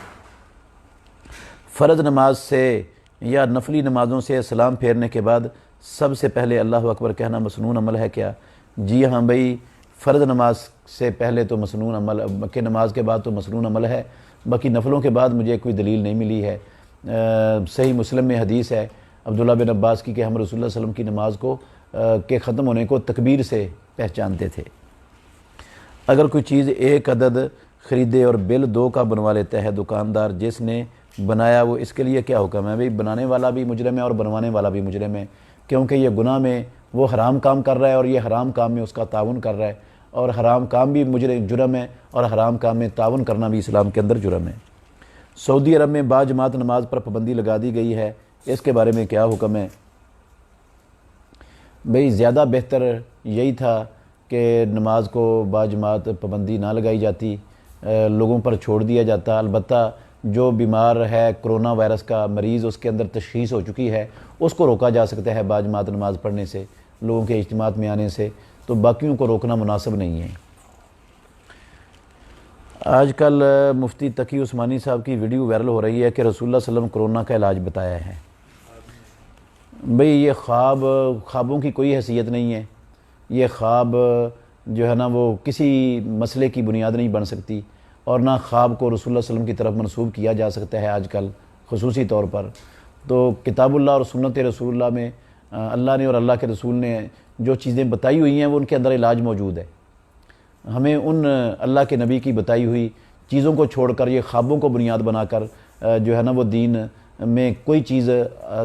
فرض نماز سے یا نفلی نمازوں سے سلام پھیرنے کے بعد سب سے پہلے اللہ اکبر کہنا مسنون عمل ہے کیا؟ جی ہاں بھئی، فرض نماز سے پہلے تو مسنون عمل، کہ نماز کے بعد تو مسنون عمل ہے، باقی نفلوں کے بعد مجھے کوئی دلیل نہیں ملی ہے۔ صحیح مسلم میں حدیث ہے عبداللہ بن عباس کی کہ ہم رسول اللہ صلی اللہ علیہ وسلم کی نماز کو کے ختم ہونے کو تکبیر سے پہچانتے تھے۔ اگر کوئی چیز 1 عدد خریدے اور بل 2 کا بنوا لیتا ہے دکاندار، جس نے بنایا وہ اس کے لیے کیا حکم ہے؟ بھئی بنانے والا بھی مجرم ہے اور بنوانے والا بھی مجرم ہے، کیونکہ یہ گناہ میں وہ حرام کام کر رہا ہے اور یہ حرام کام میں اس کا تعاون کر رہا ہے، اور حرام کام بھی جرم ہے اور حرام کام میں تعاون کرنا بھی اسلام کے اندر جرم ہے۔ سعودی عرب میں باجماعت نماز پر پابندی لگا دی گئی ہے، اس کے بارے میں کیا حکم ہے؟ بھئی زیادہ بہتر یہی تھا کہ نماز کو باجماعت پابندی نہ لگائی جاتی، لوگوں پر چھوڑ دیا جاتا۔ البتہ جو بیمار ہے کرونا وائرس کا مریض، اس کے اندر تشخیص ہو چکی ہے، اس کو روکا جا سکتا ہے باجماعت نماز پڑھنے سے، لوگوں کے اجتماعات میں آنے سے، تو باقیوں کو روکنا مناسب نہیں ہے۔ آج کل مفتی تقی عثمانی صاحب کی ویڈیو وائرل ہو رہی ہے کہ رسول اللہ صلی اللہ علیہ وسلم کرونا کا علاج بتایا ہے۔ بھئی یہ خوابوں کی کوئی حیثیت نہیں ہے۔ یہ خواب جو ہے نا وہ کسی مسئلے کی بنیاد نہیں بن سکتی، اور نہ خواب کو رسول اللہ صلی اللہ علیہ وسلم کی طرف منسوب کیا جا سکتا ہے آج کل خصوصی طور پر۔ تو کتاب اللہ اور سنت رسول اللہ میں اللہ نے اور اللہ کے رسول نے جو چیزیں بتائی ہوئی ہیں وہ ان کے اندر علاج موجود ہے۔ ہمیں ان اللہ کے نبی کی بتائی ہوئی چیزوں کو چھوڑ کر یہ خوابوں کو بنیاد بنا کر جو ہے نا وہ دین میں کوئی چیز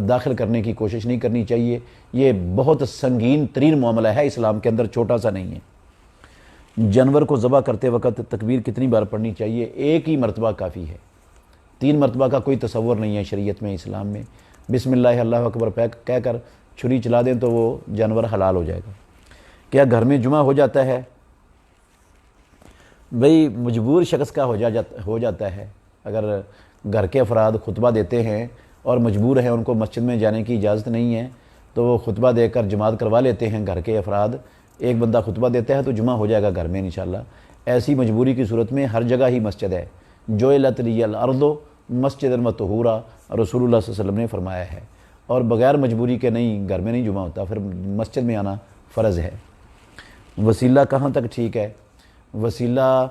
داخل کرنے کی کوشش نہیں کرنی چاہیے۔ یہ بہت سنگین ترین معاملہ ہے اسلام کے اندر، چھوٹا سا نہیں ہے۔ جانور کو ذبح کرتے وقت تکبیر کتنی بار پڑھنی چاہیے؟ ایک ہی مرتبہ کافی ہے، 3 مرتبہ کا کوئی تصور نہیں ہے شریعت میں، اسلام میں۔ بسم اللہ اللہ اکبر کہہ کر چھری چلا دیں تو وہ جانور حلال ہو جائے گا۔ کیا گھر میں جمعہ ہو جاتا ہے؟ بھئی مجبور شخص کا ہو جاتا ہے۔ اگر گھر کے افراد خطبہ دیتے ہیں اور مجبور ہیں، ان کو مسجد میں جانے کی اجازت نہیں ہے، تو وہ خطبہ دے کر جماعت کروا لیتے ہیں گھر کے افراد۔ ایک بندہ خطبہ دیتا ہے تو جمعہ ہو جائے گا گھر میں انشاءاللہ۔ ایسی مجبوری کی صورت میں ہر جگہ ہی مسجد ہے۔ جعلت لی الارض مسجدا وطہورا رسول اللہ صلی اللہ علیہ وسلم نے فرمایا ہے، اور بغیر مجبوری کے نہیں گھر میں نہیں جمعہ ہوتا، پھر مسجد میں آنا فرض ہے۔ وسیلہ کہاں تک ٹھیک ہے؟ وسیلہ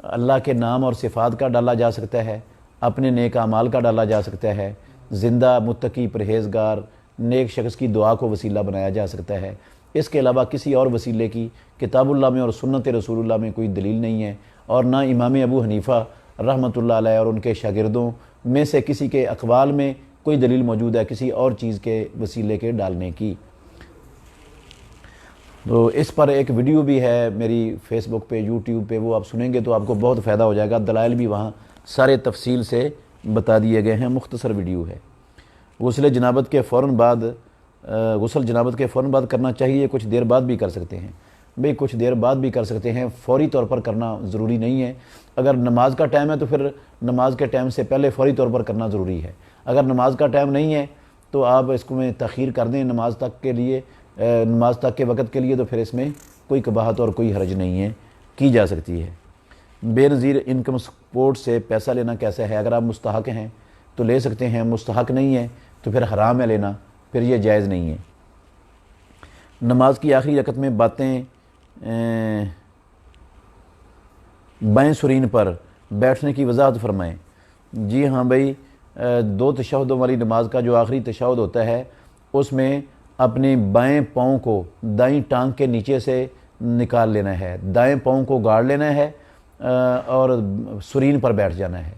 اللہ کے نام اور صفات کا ڈالا جا سکتا ہے، اپنے نیک اعمال کا ڈالا جا سکتا ہے، زندہ متقی پرہیزگار نیک شخص کی دعا کو وسیلہ بنایا جا سکتا ہے۔ اس کے علاوہ کسی اور وسیلے کی کتاب اللہ میں اور سنت رسول اللہ میں کوئی دلیل نہیں ہے، اور نہ امام ابو حنیفہ رحمۃ اللہ علیہ اور ان کے شاگردوں میں سے کسی کے اقوال میں کوئی دلیل موجود ہے کسی اور چیز کے وسیلے کے ڈالنے کی۔ تو اس پر ایک ویڈیو بھی ہے میری فیس بک پہ، یوٹیوب پہ، وہ آپ سنیں گے تو آپ کو بہت فائدہ ہو جائے گا۔ دلائل بھی وہاں سارے تفصیل سے بتا دیے گئے ہیں، مختصر ویڈیو ہے۔ غسل جنابت کے فوراً بعد کرنا چاہیے، کچھ دیر بعد بھی کر سکتے ہیں؟ بھئی کچھ دیر بعد بھی کر سکتے ہیں، فوری طور پر کرنا ضروری نہیں ہے۔ اگر نماز کا ٹائم ہے تو پھر نماز کے ٹائم سے پہلے فوری طور پر کرنا ضروری ہے۔ اگر نماز کا ٹائم نہیں ہے تو آپ اس کو میں تاخیر کر دیں نماز تک کے وقت کے لیے، تو پھر اس میں کوئی قباحت اور کوئی حرج نہیں ہے، کی جا سکتی ہے۔ بے نظیر انکم سپورٹ سے پیسہ لینا کیسا ہے؟ اگر آپ مستحق ہیں تو لے سکتے ہیں، مستحق نہیں ہے تو پھر حرام ہے لینا، پھر یہ جائز نہیں ہے۔ نماز کی آخری رکعت میں بائیں سرین پر بیٹھنے کی وضاحت فرمائیں۔ جی ہاں بھائی، 2 تشہدوں والی نماز کا جو آخری تشہد ہوتا ہے اس میں اپنے بائیں پاؤں کو دائیں ٹانگ کے نیچے سے نکال لینا ہے، دائیں پاؤں کو گاڑ لینا ہے اور سرین پر بیٹھ جانا ہے۔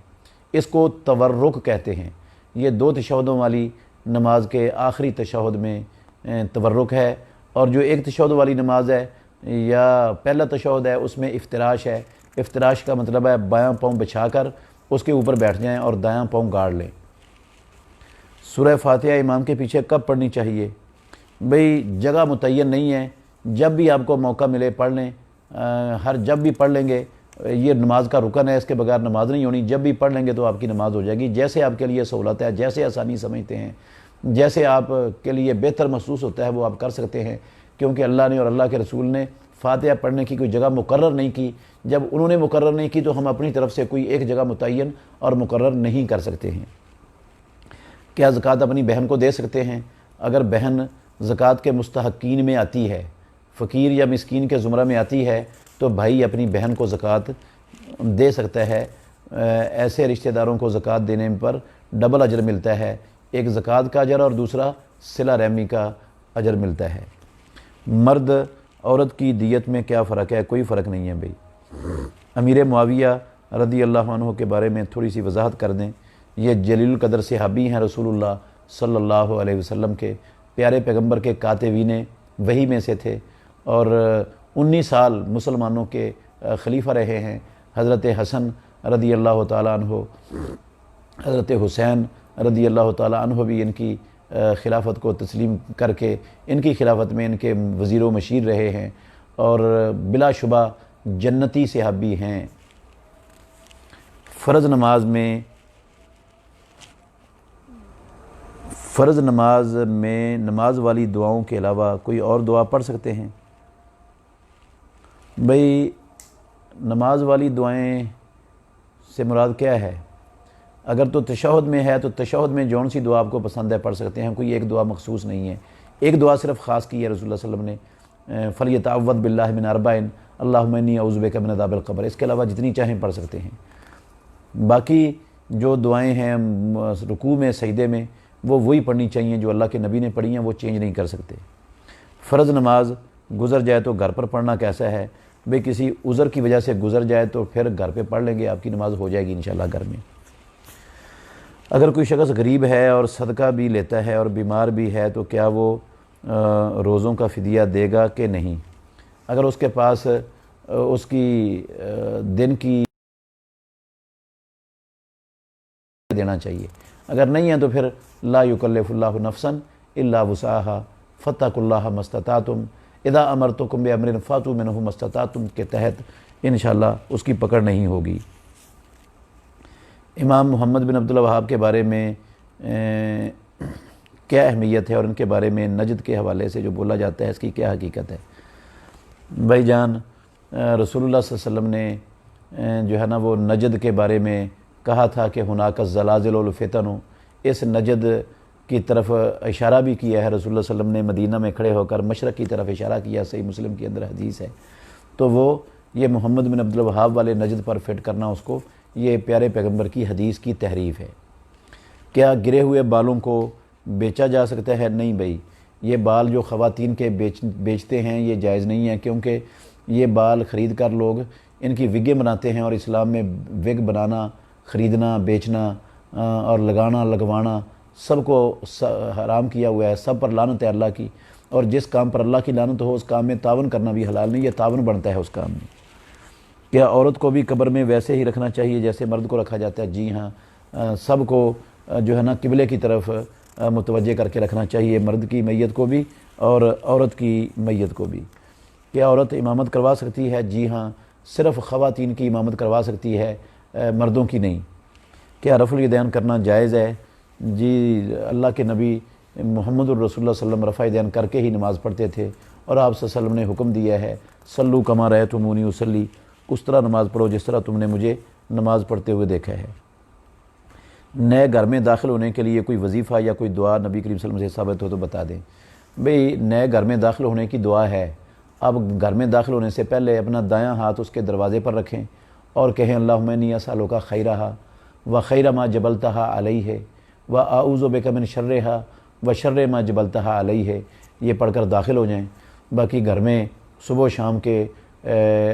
اس کو تورک کہتے ہیں۔ یہ 2 تشہدوں والی نماز کے آخری تشہد میں تورک ہے، اور جو 1 تشہد والی نماز ہے یا پہلا تشہد ہے اس میں افتراش ہے۔ افتراش کا مطلب ہے بایاں پاؤں بچھا کر اس کے اوپر بیٹھ جائیں اور دایاں پاؤں گاڑ لیں۔ سورہ فاتحہ امام کے پیچھے کب پڑھنی چاہیے؟ بھئی جگہ متعین نہیں ہے، جب بھی آپ کو موقع ملے پڑھ لیں، جب بھی پڑھ لیں گے۔ یہ نماز کا رکن ہے، اس کے بغیر نماز نہیں ہونی، جب بھی پڑھ لیں گے تو آپ کی نماز ہو جائے گی۔ جیسے آپ کے لیے سہولت ہے، جیسے آسانی سمجھتے ہیں، جیسے آپ کے لیے بہتر محسوس ہوتا ہے وہ آپ کر سکتے ہیں، کیونکہ اللہ نے اور اللہ کے رسول نے فاتحہ پڑھنے کی کوئی جگہ مقرر نہیں کی۔ جب انہوں نے مقرر نہیں کی تو ہم اپنی طرف سے کوئی ایک جگہ متعین اور مقرر نہیں کر سکتے ہیں۔ کیا زکوٰۃ اپنی بہن کو دے سکتے ہیں؟ اگر بہن زکوٰۃ کے مستحقین میں آتی ہے، فقیر یا مسکین کے زمرہ میں آتی ہے، تو بھائی اپنی بہن کو زکوٰۃ دے سکتا ہے۔ ایسے رشتہ داروں کو زکوٰۃ دینے پر ڈبل اجر ملتا ہے، ایک زکوٰۃ کا اجر اور دوسرا صلہ رحمی کا اجر ملتا ہے۔ مرد عورت کی دیت میں کیا فرق ہے؟ کوئی فرق نہیں ہے بھائی۔ امیر معاویہ رضی اللہ عنہ کے بارے میں تھوڑی سی وضاحت کر دیں۔ یہ جلیل القدر صحابی ہیں، رسول اللہ صلی اللہ علیہ وسلم کے پیارے پیغمبر کے کاتبین وحی میں سے تھے، اور 19 سال مسلمانوں کے خلیفہ رہے ہیں۔ حضرت حسن رضی اللہ تعالیٰ عنہ، حضرت حسین رضی اللہ تعالیٰ عنہ بھی ان کی خلافت کو تسلیم کر کے ان کی خلافت میں ان کے وزیر و مشیر رہے ہیں اور بلا شبہ جنتی صحابی ہیں۔ فرض نماز میں نماز والی دعاؤں کے علاوہ کوئی اور دعا پڑھ سکتے ہیں؟ بھئی نماز والی دعائیں سے مراد کیا ہے؟ اگر تو تشہد میں ہے تو تشہد میں جون سی دعا آپ کو پسند ہے پڑھ سکتے ہیں، کوئی ایک دعا مخصوص نہیں ہے۔ ایک دعا صرف خاص کی ہے رسول اللہ صلی اللہ علیہ وسلم نے، فَلْيَتَعَوَّذْ بِاللَّهِ مِنْ أَرْبَعٍ اللہم انی اعوذ بک من عذاب القبر۔ اس کے علاوہ جتنی چاہیں پڑھ سکتے ہیں۔ باقی جو دعائیں ہیں رکوع میں سجدے میں وہ وہی پڑھنی چاہیے جو اللہ کے نبی نے پڑھی ہیں، وہ چینج نہیں کر سکتے۔ فرض نماز گزر جائے تو گھر پر پڑھنا کیسا ہے؟ بھئی کسی عذر کی وجہ سے گزر جائے تو پھر گھر پہ پڑھ لیں گے، آپ کی نماز ہو جائے گی انشاءاللہ گھر میں۔ اگر کوئی شخص غریب ہے اور صدقہ بھی لیتا ہے اور بیمار بھی ہے تو کیا وہ روزوں کا فدیہ دے گا کہ نہیں؟ اگر اس کے پاس اس کی دن کی دینا چاہیے، اگر نہیں ہے تو پھر لا یکلف اللہ نفسا الا وسعها فاتقوا اللہ ما استطعتم اذا امرتکم بامر فاتوا منہ ما استطعتم کے تحت انشاءاللہ اس کی پکڑ نہیں ہوگی۔ امام محمد بن عبد الوہاب کے بارے میں کیا اہمیت ہے اور ان کے بارے میں نجد کے حوالے سے جو بولا جاتا ہے اس کی کیا حقیقت ہے؟ بھائی جان رسول اللہ صلی اللہ علیہ وسلم نے جو ہے نا وہ نجد کے بارے میں کہا تھا کہ ہناک الزلازل والفتن، اس نجد کی طرف اشارہ بھی کیا ہے رسول اللہ صلی اللہ علیہ وسلم نے، مدینہ میں کھڑے ہو کر مشرق کی طرف اشارہ کیا، صحیح مسلم کے اندر حدیث ہے۔ تو وہ یہ محمد بن عبد الوہاب والے نجد پر فٹ کرنا اس کو، یہ پیارے پیغمبر کی حدیث کی تحریف ہے۔ کیا گرے ہوئے بالوں کو بیچا جا سکتا ہے؟ نہیں بھائی، یہ بال جو خواتین کے بیچتے ہیں یہ جائز نہیں ہے، کیونکہ یہ بال خرید کر لوگ ان کی وگیں بناتے ہیں، اور اسلام میں وگ بنانا، خریدنا، بیچنا اور لگانا لگوانا سب کو حرام کیا ہوا ہے، سب پر لعنت ہے اللہ کی، اور جس کام پر اللہ کی لعنت ہو اس کام میں تعاون کرنا بھی حلال نہیں، یہ تعاون بنتا ہے اس کام میں۔ کیا عورت کو بھی قبر میں ویسے ہی رکھنا چاہیے جیسے مرد کو رکھا جاتا ہے؟ جی ہاں، سب کو جو ہے نا قبلے کی طرف متوجہ کر کے رکھنا چاہیے، مرد کی میت کو بھی اور عورت کی میت کو بھی۔ کیا عورت امامت کروا سکتی ہے؟ جی ہاں، صرف خواتین کی امامت کروا سکتی ہے، مردوں کی نہیں۔ کیا رفع الیدین کرنا جائز ہے؟ جی، اللہ کے نبی محمد الرسول اللہ صلی اللہ علیہ وسلم رفع الیدین کر کے ہی نماز پڑھتے تھے، اور آپ صلی اللہ علیہ وسلم نے حکم دیا ہے صلو کما رأیتمونی اصلی، اس طرح نماز پڑھو جس طرح تم نے مجھے نماز پڑھتے ہوئے دیکھا ہے۔ نئے گھر میں داخل ہونے کے لیے کوئی وظیفہ یا کوئی دعا نبی کریم صلی اللہ علیہ وسلم سے ثابت ہو تو بتا دیں۔ بھئی نئے گھر میں داخل ہونے کی دعا ہے، اب گھر میں داخل ہونے سے پہلے اپنا دایاں ہاتھ اس کے دروازے پر رکھیں اور کہیں اللہم انی اسألک خیرہا و خیر ما جبلتہا علیہ و اعوذ بک من شرہا و شر ما جبلتہا علیہ، یہ پڑھ کر داخل ہو جائیں۔ باقی گھر میں صبح و شام کے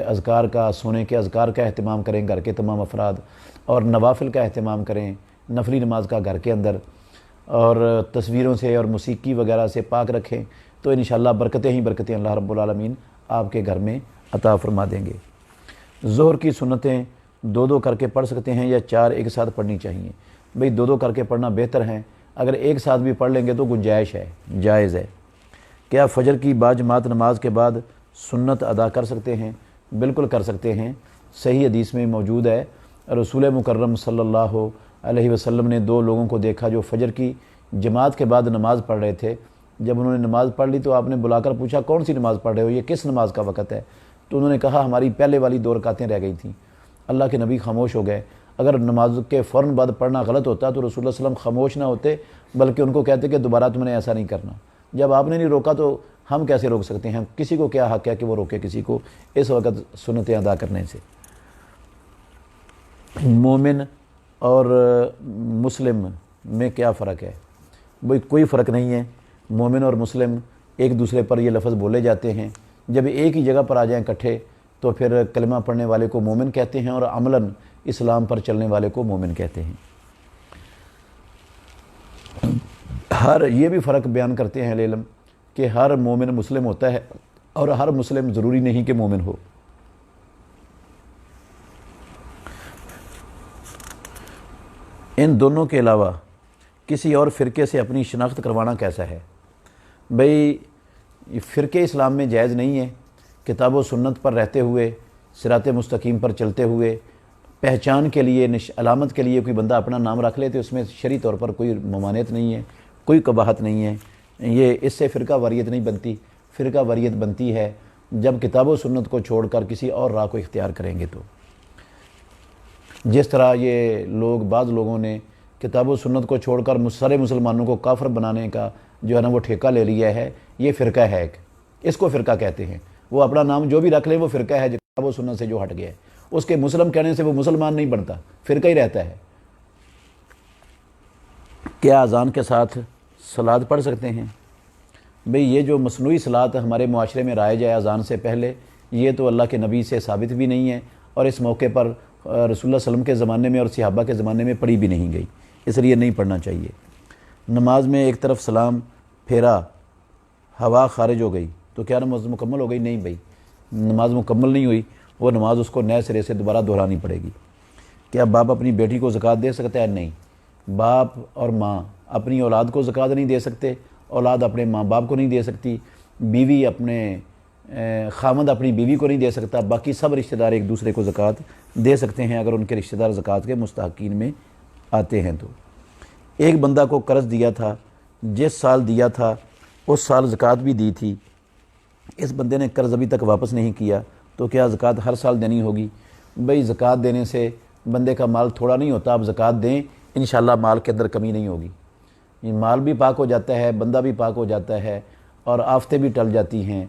اذکار کا، سونے کے اذکار کا اہتمام کریں گھر کے تمام افراد، اور نوافل کا اہتمام کریں، نفلی نماز کا گھر کے اندر، اور تصویروں سے اور موسیقی وغیرہ سے پاک رکھیں، تو انشاءاللہ برکتیں ہی برکتیں اللہ رب العالمین آپ کے گھر میں عطا فرما دیں گے۔ ظہر کی سنتیں دو دو کر کے پڑھ سکتے ہیں یا چار ایک ساتھ پڑھنی چاہیے؟ بھئی دو دو کر کے پڑھنا بہتر ہے، اگر ایک ساتھ بھی پڑھ لیں گے تو گنجائش ہے، جائز ہے۔ کیا فجر کی باجماعت نماز کے بعد سنت ادا کر سکتے ہیں؟ بالکل کر سکتے ہیں، صحیح حدیث میں موجود ہے، رسول مکرم صلی اللہ علیہ وسلم نے دو لوگوں کو دیکھا جو فجر کی جماعت کے بعد نماز پڑھ رہے تھے۔ جب انہوں نے نماز پڑھ لی تو آپ نے بلا کر پوچھا کون سی نماز پڑھ رہے ہو، یہ کس نماز کا وقت ہے؟ تو انہوں نے کہا ہماری پہلے والی 2 رکعتیں رہ گئی تھیں۔ اللہ کے نبی خاموش ہو گئے۔ اگر نماز کے فوراً بعد پڑھنا غلط ہوتا تو رسول اللہ صلی اللہ علیہ وسلم خاموش نہ ہوتے، بلکہ ان کو کہتے کہ دوبارہ تم نے ایسا نہیں کرنا۔ جب آپ نے نہیں روکا تو ہم کیسے روک سکتے ہیں؟ کسی کو کیا حق ہے کہ وہ روکے کسی کو اس وقت سنتیں ادا کرنے سے؟ مومن اور مسلم میں کیا فرق ہے؟ بھئی کوئی فرق نہیں ہے، مومن اور مسلم ایک دوسرے پر یہ لفظ بولے جاتے ہیں، جب ایک ہی جگہ پر آ جائیں اکٹھے تو پھر کلمہ پڑھنے والے کو مومن کہتے ہیں اور عملاً اسلام پر چلنے والے کو مومن کہتے ہیں۔ یہ بھی فرق بیان کرتے ہیں اہل علم کہ ہر مومن مسلم ہوتا ہے اور ہر مسلم ضروری نہیں کہ مومن ہو۔ ان دونوں کے علاوہ کسی اور فرقے سے اپنی شناخت کروانا کیسا ہے؟ بھئی فرقے اسلام میں جائز نہیں ہے۔ کتاب و سنت پر رہتے ہوئے، صراط مستقیم پر چلتے ہوئے، پہچان کے لیے، علامت کے لیے کوئی بندہ اپنا نام رکھ لے تو اس میں شرعی طور پر کوئی ممانعت نہیں ہے، کوئی قباحت نہیں ہے۔ یہ اس سے فرقہ واریت نہیں بنتی۔ فرقہ واریت بنتی ہے جب کتاب و سنت کو چھوڑ کر کسی اور راہ کو اختیار کریں گے تو۔ جس طرح یہ لوگ، بعض لوگوں نے کتاب و سنت کو چھوڑ کر سارے مسلمانوں کو کافر بنانے کا جو ہے نا وہ ٹھیکہ لے لیا ہے، یہ فرقہ ہے ایک، اس کو فرقہ کہتے ہیں۔ وہ اپنا نام جو بھی رکھ لیں وہ فرقہ ہے، جو کتاب و سنت سے جو ہٹ گیا ہے۔ اس کے مسلم کہنے سے وہ مسلمان نہیں بنتا، فرقہ ہی رہتا ہے۔ کیا اذان کے ساتھ صلاۃ پڑھ سکتے ہیں؟ بھئی یہ جو مصنوعی صلاۃ ہمارے معاشرے میں رائج ہے اذان سے پہلے، یہ تو اللہ کے نبی سے ثابت بھی نہیں ہے، اور اس موقع پر رسول اللہ صلی اللہ علیہ وسلم کے زمانے میں اور صحابہ کے زمانے میں پڑھی بھی نہیں گئی، اس لیے نہیں پڑھنا چاہیے۔ نماز میں ایک طرف سلام پھیرا، ہوا خارج ہو گئی تو کیا نماز مکمل ہو گئی؟ نہیں بھائی، نماز مکمل نہیں ہوئی، وہ نماز اس کو نئے سرے سے دوبارہ دہرانی پڑے گی۔ کیا باپ اپنی بیٹی کو زکوٰۃ دے سکتا ہے؟ نہیں، باپ اور ماں اپنی اولاد کو زکوٰۃ نہیں دے سکتے، اولاد اپنے ماں باپ کو نہیں دے سکتی، بیوی اپنے خامد اپنی بیوی کو نہیں دے سکتا، باقی سب رشتہ دار ایک دوسرے کو زکوٰۃ دے سکتے ہیں اگر ان کے رشتہ دار زکوٰۃ کے مستحقین میں آتے ہیں تو۔ ایک بندہ کو قرض دیا تھا، جس سال دیا تھا اس سال زکوٰۃ بھی دی تھی، اس بندے نے قرض ابھی تک واپس نہیں کیا تو کیا زکوٰۃ ہر سال دینی ہوگی؟ بھئی زکوٰۃ دینے سے بندے کا مال تھوڑا نہیں ہوتا، آپ زکوٰۃ دیں انشاءاللہ مال کے اندر کمی نہیں ہوگی، مال بھی پاک ہو جاتا ہے، بندہ بھی پاک ہو جاتا ہے، اور آفتیں بھی ٹل جاتی ہیں،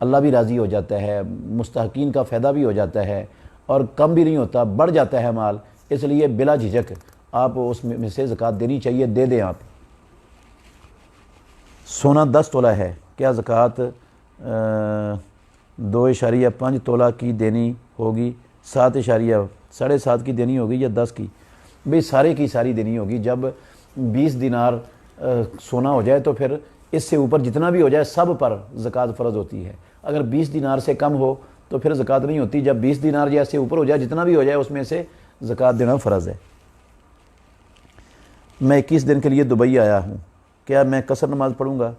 اللہ بھی راضی ہو جاتا ہے، مستحقین کا فائدہ بھی ہو جاتا ہے، اور کم بھی نہیں ہوتا، بڑھ جاتا ہے مال۔ اس لیے بلا جھجک آپ اس میں سے زکوٰۃ دینی چاہیے، دے دیں آپ۔ سونا 10 تولہ ہے، کیا زکوٰۃ 2.5 تولہ کی دینی ہوگی، 7.5 کی دینی ہوگی یا 10 کی؟ بھئی سارے کی ساری دینی ہوگی۔ جب 20 دینار سونا ہو جائے تو پھر اس سے اوپر جتنا بھی ہو جائے سب پر زکوٰۃ فرض ہوتی ہے۔ اگر 20 دینار سے کم ہو تو پھر زکوٰۃ نہیں ہوتی، جب 20 دینار یا سے اوپر ہو جائے جتنا بھی ہو جائے اس میں سے زکوٰۃ دینا فرض ہے۔ میں 21 دن کے لیے دبئی آیا ہوں، کیا میں قصر نماز پڑھوں گا؟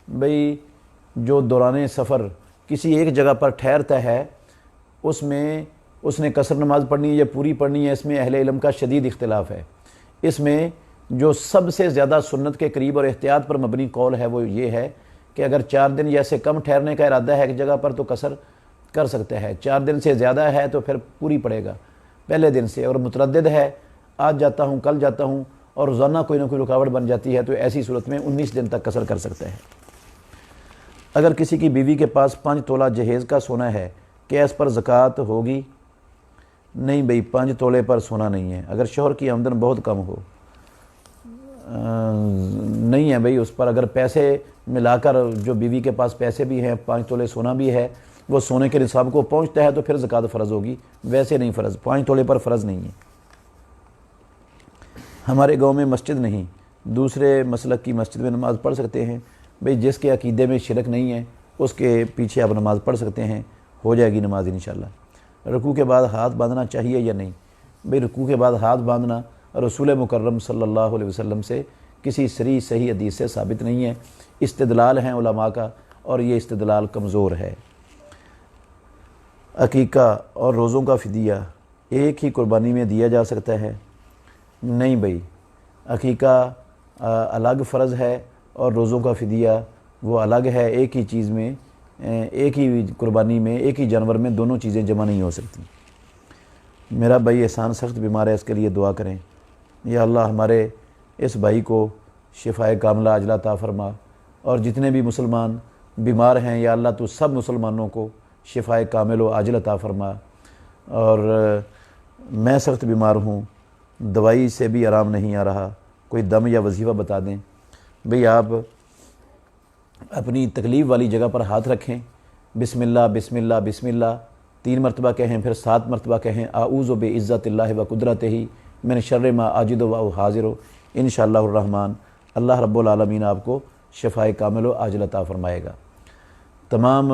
بھئی جو دوران سفر کسی ایک جگہ پر ٹھہرتا ہے اس میں اس نے قصر نماز پڑھنی ہے یا پوری پڑھنی ہے، اس میں اہل علم کا شدید اختلاف ہے۔ اس میں جو سب سے زیادہ سنت کے قریب اور احتیاط پر مبنی قول ہے وہ یہ ہے کہ اگر 4 دن یا سے کم ٹھہرنے کا ارادہ ہے ایک جگہ پر تو قصر کر سکتا ہے، 4 دن سے زیادہ ہے تو پھر پوری پڑے گا پہلے دن سے، اور متردد ہے آج جاتا ہوں کل جاتا ہوں اور روزانہ کوئی نہ کوئی رکاوٹ بن جاتی ہے تو ایسی صورت میں 19 دن تک قصر کر سکتا ہے۔ اگر کسی کی بیوی کے پاس 5 تولہ جہیز کا سونا ہے، کیا اس پر زکوٰۃ ہوگی؟ نہیں بھئی، 5 تولے پر سونا نہیں ہے۔ اگر شوہر کی آمدن بہت کم ہو، نہیں ہے بھئی، اس پر اگر پیسے ملا کر جو بیوی کے پاس پیسے بھی ہیں، 5 تولے سونا بھی ہے، وہ سونے کے نصاب کو پہنچتا ہے تو پھر زکوٰۃ فرض ہوگی، ویسے نہیں فرض، 5 تولے پر فرض نہیں ہے۔ ہمارے گاؤں میں مسجد نہیں، دوسرے مسلک کی مسجد میں نماز پڑھ سکتے ہیں؟ بھئی جس کے عقیدے میں شرک نہیں ہے اس کے پیچھے آپ نماز پڑھ سکتے ہیں، ہو جائے گی نماز انشاءاللہ۔ رکوع کے بعد ہاتھ باندھنا چاہیے یا نہیں؟ بھئی رکوع کے بعد ہاتھ باندھنا رسول مکرم صلی اللہ علیہ وسلم سے کسی صحیح حدیث سے ثابت نہیں ہے، استدلال ہیں علماء کا اور یہ استدلال کمزور ہے۔ عقیقہ اور روزوں کا فدیہ ایک ہی قربانی میں دیا جا سکتا ہے؟ نہیں بھئی، عقیقہ الگ فرض ہے اور روزوں کا فدیہ وہ الگ ہے، ایک ہی چیز میں، ایک ہی قربانی میں، ایک ہی جانور میں دونوں چیزیں جمع نہیں ہو سکتی۔ میرا بھائی احسان سخت بیمار ہے، اس کے لیے دعا کریں۔ یا اللہ ہمارے اس بھائی کو شفائے کاملہ عاجلہ عطا فرما، اور جتنے بھی مسلمان بیمار ہیں یا اللہ تو سب مسلمانوں کو شفائے کامل و عاجل عطا فرما۔ اور میں سخت بیمار ہوں، دوائی سے بھی آرام نہیں آ رہا، کوئی دم یا وظیفہ بتا دیں۔ بھئی آپ اپنی تکلیف والی جگہ پر ہاتھ رکھیں، بسم اللہ بسم اللہ بسم اللہ 3 مرتبہ کہیں، پھر 7 مرتبہ کہیں، اعوذ بعزت اللہ و قدرتہ من شر ما اجد و حاضر، انشاءاللہ الرحمن اللہ رب العالمین آپ کو شفائے کامل و عاجل عطا فرمائے گا۔ تمام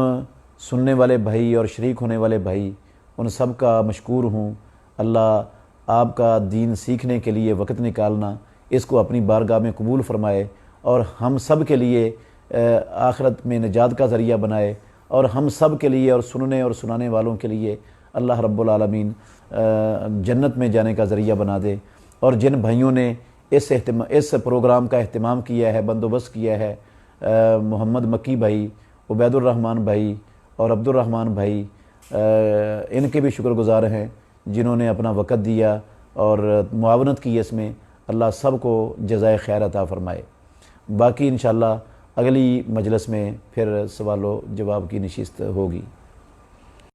سننے والے بھائی اور شریک ہونے والے بھائی، ان سب کا مشکور ہوں۔ اللہ آپ کا دین سیکھنے کے لیے وقت نکالنا اس کو اپنی بارگاہ میں قبول فرمائے اور ہم سب کے لیے آخرت میں نجات کا ذریعہ بنائے، اور ہم سب کے لیے اور سننے اور سنانے والوں کے لیے اللہ رب العالمین جنت میں جانے کا ذریعہ بنا دے۔ اور جن بھائیوں نے اس پروگرام کا اہتمام کیا ہے، بندوبست کیا ہے، محمد مکی بھائی، عبید الرحمن بھائی اور عبد الرحمن بھائی، ان کے بھی شکر گزار ہیں جنہوں نے اپنا وقت دیا اور معاونت کی اس میں۔ اللہ سب کو جزائے خیر عطا فرمائے۔ باقی انشاءاللہ اگلی مجلس میں پھر سوال و جواب کی نشست ہوگی۔